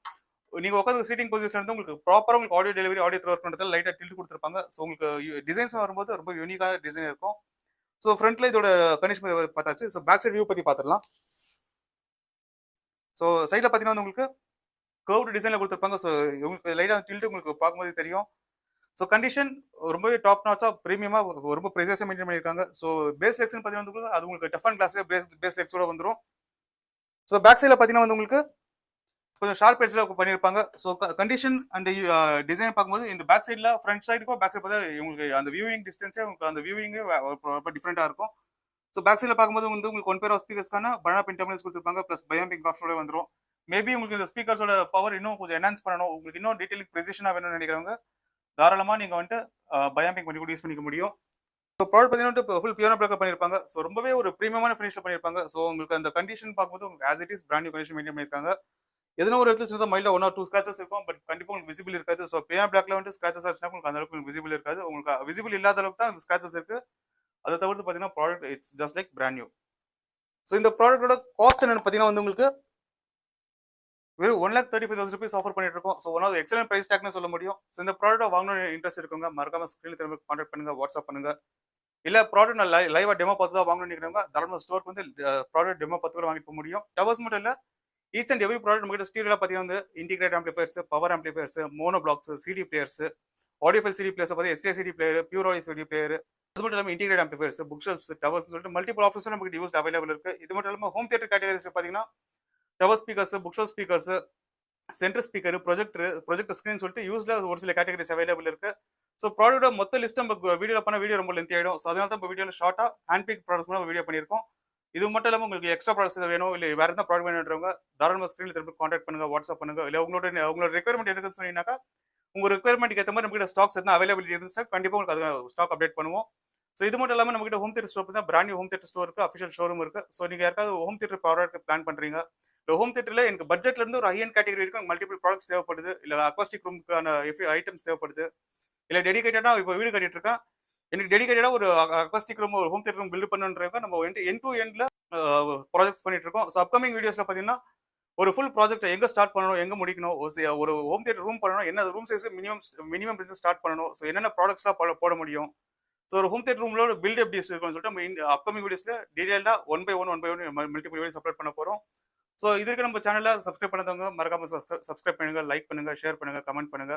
நீங்க உட்காந்து சீட்டிங் பொசிஷன்ல இருந்து உங்களுக்கு ப்ராப்பரா உங்களுக்கு ஆடியோ டெலிவரி ஆடியோ த்ரோ பண்ணுறதுல லைட்டாக டில்ட் கொடுத்துருப்பாங்க. ஸோ உங்களுக்கு டிசைன்ஸ் வரும்போது ரொம்ப யூனிக்கான டிசைன் இருக்கும். ஸோ ஃப்ரண்ட்ல இதோட கண்டிஷன் பார்த்தாச்சு. ஸோ பேக் சைட் வியூ பத்தி பார்த்துடலாம். ஸோ சைட்ல பார்த்தீங்கன்னா உங்களுக்கு கர்வ்டு டிசைன்ல கொடுத்துருப்பாங்க. ஸோ உங்களுக்கு லைட்டாக டில்ட் உங்களுக்கு பார்க்கும்போது தெரியும். ஸோ கண்டிஷன் ரொம்பவே டாப் நாச்சா பிரீமியமா ரொம்ப ப்ரைஸஸாக மெயின்டைன் பண்ணியிருக்காங்க. ஸோ பேஸ் லெக்ஸ்னு பார்த்தீங்கன்னா அது உங்களுக்கு டஃப் அண்ட் கிளாஸ் பேஸ் லெக்ஸோட வந்துடும். ஸோ பேக் சைடில் பார்த்தீங்கன்னா வந்து உங்களுக்கு கொஞ்சம் ஷார்ப் எட்ஜில் பண்ணியிருப்பாங்க. ஸோ கண்டிஷன் அண்ட் டிசைன் பார்க்கும்போது இந்த பேக் சைடில் ஃப்ரண்ட் சைடுக்கும் பேக் சைடு பார்த்தா உங்களுக்கு அந்த வியூவிங் டிஸ்டன்ஸே உங்களுக்கு அந்த வியூவிங்கே ரொம்ப டிஃப்ரெண்டாக இருக்கும். ஸோ பேக் சைடில் பார்க்கும்போது வந்து உங்களுக்கு 1 பேர் ஆஃப் ஸ்பீக்கர்ஸ்க்கான பனானா பின் டெர்மினல்ஸ் கொடுத்துருப்பாங்க. ப்ளஸ் பயாம்பிக் ஆப்ஷனோட வந்துடும். மேபி உங்களுக்கு இந்த ஸ்பீக்கர்ஸோட பவர் இன்னும் கொஞ்சம் என்ஹான்ஸ் பண்ணணும், உங்களுக்கு இன்னும் டீட்டெயில் ப்ரெசிஷனாக வேணும்னு நினைக்கிறவங்க தாராளமாக நீங்கள் வந்துட்டு பயாம்பிக் பண்ணி கூட யூஸ் பண்ணிக்க முடியும். ஸோ ப்ராடக்ட் பார்த்தீங்கன்னா ஃபுல் பியானோ பிளாக் பண்ணியிருப்பாங்க. ஸோ ரொம்பவே ஒரு ப்ரீமியமான ஃபினிஷில் பண்ணியிருப்பாங்க. ஸோ உங்களுக்கு அந்த கண்டிஷன் பார்க்கும்போது உங்களுக்கு as it is brand new condition maintain பண்ணியிருக்காங்க. எதனா ஒரு இடத்துல சின்னதாக மைல்டாக 1 or 2 ஸ்கிராச்சஸ் இருக்கும். பட் கண்டிப்பாக உங்களுக்கு விசிபிள் இருக்காது. ஸோ பியானோ பிளாக்ல வந்துட்டு ஸ்கிராச்சஸ் ஆச்சுன்னா உங்களுக்கு அந்த அளவுக்கு விசிபிள் இருக்காது. உங்களுக்கு விசிபிள் இல்லாத அளவுக்கு தான் அந்த ஸ்கிராச்சஸ் இருக்கு. அதை தவிர்த்து பார்த்தீங்கன்னா product it's just like brand new. So இந்த ப்ராடக்ட்டோட காஸ்ட் என்னன்னு பார்த்தீங்கன்னா வந்து உங்களுக்கு வெறும் 1,35,000 ருபீஸ் ஆஃபர் பண்ணிட்டு இருக்கோம். So one of excellent price டேக்னு சொல்ல முடியும். ஸோ இந்த ப்ராடக்ட் வாங்கணும்னு இன்ட்ரெஸ்ட் இருக்கவங்க மறக்காம ஸ்க்ரீனில் திரும்ப கான்டாக்ட் பண்ணுங்க, வாட்ஸ்அப் பண்ணுங்க. இல்ல ப்ராடக்ட் நான் லைவா டெமோ பார்த்து தான் வாங்கணும்னு நினைக்கிறவங்க தாராளமாக ஸ்டோருக்கு வந்து ப்ராடக்ட் டெமோ பார்த்து கூட வாங்கிட்டு போக முடியும். டவர்ஸ் மட்டும் இல்லை, ஈச் அண்ட் எவ்ரி ப்ராடக்ட் நம்மகிட்ட ஸ்டீரியோல பார்த்தீங்கன்னா வந்து integrate amplifiers, power amplifiers, mono blocks, CD players, audiophile CD players பார்த்து SA CD player, pure audio CD player, அது மட்டும் இல்லாமல் integrate amplifiers, book shelves, towers சொல்லிட்டு மல்டிபிள் ஆப்ஷன்ஸ் நமக்கு யூஸ் அவைலபிள் இருக்கு. இது மட்டும் இல்லாமல் ஹோம் தியேட்டர் கேட்டகரிஸ் பார்த்தீங்கன்னா tower speakers, book shelf speakers, centre speaker, projector screen சொல்லிட்டு யூஸ்ல ஒரு சில கேட்டகரிஸ் அவைலபிள் இருக்கு. ஸோ ப்ராடக்ட்டோட மொத்த லிஸ்ட் நம்ம வீடியோவில் பண்ண வீடியோ ரொம்ப லென்த் ஆயிடும். ஸோ அதனால தான் இப்போ வீடியோவில் ஷார்ட்டாக ஹேண்ட் பிக் ப்ராடக்ட்ஸ் மூலம் வீடியோ பண்ணியிருக்கோம். இது மட்டும் இல்லாமல் உங்களுக்கு எக்ஸ்ட்ரா ப்ராடக்ட்ஸ் வேணும், இல்லை வேறு எந்த ப்ராடக்ட் வேணுன்றவங்க தாராளமாக ஸ்க்ரீனில் திரும்ப கான்டாக்ட் பண்ணுங்க, வாட்ஸ்அப் பண்ணுங்க. இல்லை உங்களோட ரெக்யர்மெண்ட் இருக்குன்னு சொன்னீங்கன்னாக்கா உங்க ரெக்யர்மெண்ட்டுக்கு ஏற்ற மாதிரி நம்ம ஸ்டாக்ஸ் எதுனா அவைலபிலிட்டி இருந்துச்சுன்னா கண்டிப்பாக உங்களுக்கு அது ஸ்டாக் அப்டேட் பண்ணுவோம். ஸோ இது மட்டும் இல்லாமல் நம்ம ஹோம் தியேட்டர் ஸ்டோர் தான் brand new home theatre store இருக்கு, அஃபிஷியல் ஷோரூம் இருக்கு. ஸோ நீங்க யாருக்காவது ஹோம் தியேட்டர் ப்ராடக்ட் பிளான் பண்றீங்க, இல்லை ஹோம் தியேட்டர்ல எனக்கு பட்ஜெட்ல இருந்து ஒரு ஹை-எண்ட் கேட்டகரி இருக்கும், மல்டிபிள் ப்ராடக்ட்ஸ் தேவைப்படுது, இல்லை அக்வாஸ்டிக் ரூமுக்கான ஐட்டம்ஸ் தேவைப்படுது, இல்லை டெடிகேட்டடா இப்போ வீடு கட்டிட்டு இருக்கேன், எனக்கு டெடிகேட்டடா ஒரு அக்வாஸ்டிக் ரூம், ஒரு ஹோம் தியேட்டர் ரூம் பில்ட் பண்ணுன்றவங்க நம்ம எண்ட் டு எண்ட்ல ப்ராஜெக்ட்ஸ் பண்ணிட்டு இருக்கோம். ஸோ அப்கமிங் வீடியோஸ்ல பார்த்தீங்கன்னா ஒரு ஃபுல் ப்ராஜெக்ட் எங்க ஸ்டார்ட் பண்ணணும், எங்க முடிக்கணும், ஒரு ஹோம் தியேட்டர் ரூம் பண்ணணும், என்ன ரூம் சைஸ் மினிமம் இருந்து ஸ்டார்ட் பண்ணணும், ஸோ என்னென்ன ப்ராடக்ட்ஸ்லாம் போட முடியும், ஸோ ஒரு ஹோம் தியேட்டர் ரூம்ல பில்ட் எப்படி இருக்கும்னு சொல்லிட்டு நம்ம அப்கமிங் வீடியோஸ்ல டீடைல்டா one by one multiple videos upload பண்ண போறோம். ஸோ இதுக்கு நம்ம சேனலை சப்ஸ்கிரைப் பண்ணாதவங்க மறக்காம சப்ஸ்கிரைப் பண்ணுங்க, லைக் பண்ணுங்க, ஷேர் பண்ணுங்க, கமெண்ட் பண்ணுங்க.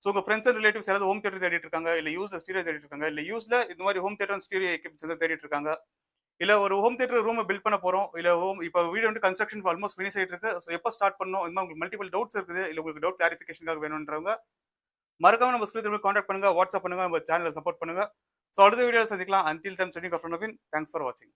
ஸோ உங்க ஃப்ரெண்ட்ஸ் அண்ட் ரிலேட்டிவ்ஸ் யாராவது ஹோம் தியேட்டர் தேடிட்டு இருக்காங்க, இல்ல யூஸ்ல ஸ்டீரியோ தேடிட்டு இருக்காங்க, இல்ல யூஸ்ல இந்த மாதிரி ஹோம் தியேட்டர் ஸ்டீரியோ எக்யூப்மெண்ட்ஸ் வந்து தேடிட்டு இருக்காங்க, இல்ல ஒரு ஹோம் தியேட்டர் ரூம் பில்ட் பண்ண போறோம், இல்ல இப்போ வீடியோ வந்து கன்ஸ்ட்ரக்ஷன் ஆல்மோஸ்ட் ஃபினிஷ் ஆயிட்டு இருக்கு. ஸோ எப்போ ஸ்டார்ட் பண்ணணும், இந்த மாதிரி உங்களுக்கு மல்டிபிள் டவுட்ஸ் இருக்குது, இல்ல உங்களுக்கு டவுட் கிளாரிஃபிகேஷனுக்காக வேணும்ன்றவங்க மறக்காம நம்ம ஸ்கிரீன் கான்டாக்ட் பண்ணுங்க, வாட்ஸ்அப் பண்ணுங்க, நம்ம சேனலை சப்போர்ட் பண்ணுங்க. ஸோ அடுத்த வீடியோவில் சந்திக்கலாம். Until time sending of Naveen. Thanks for வாட்சிங்.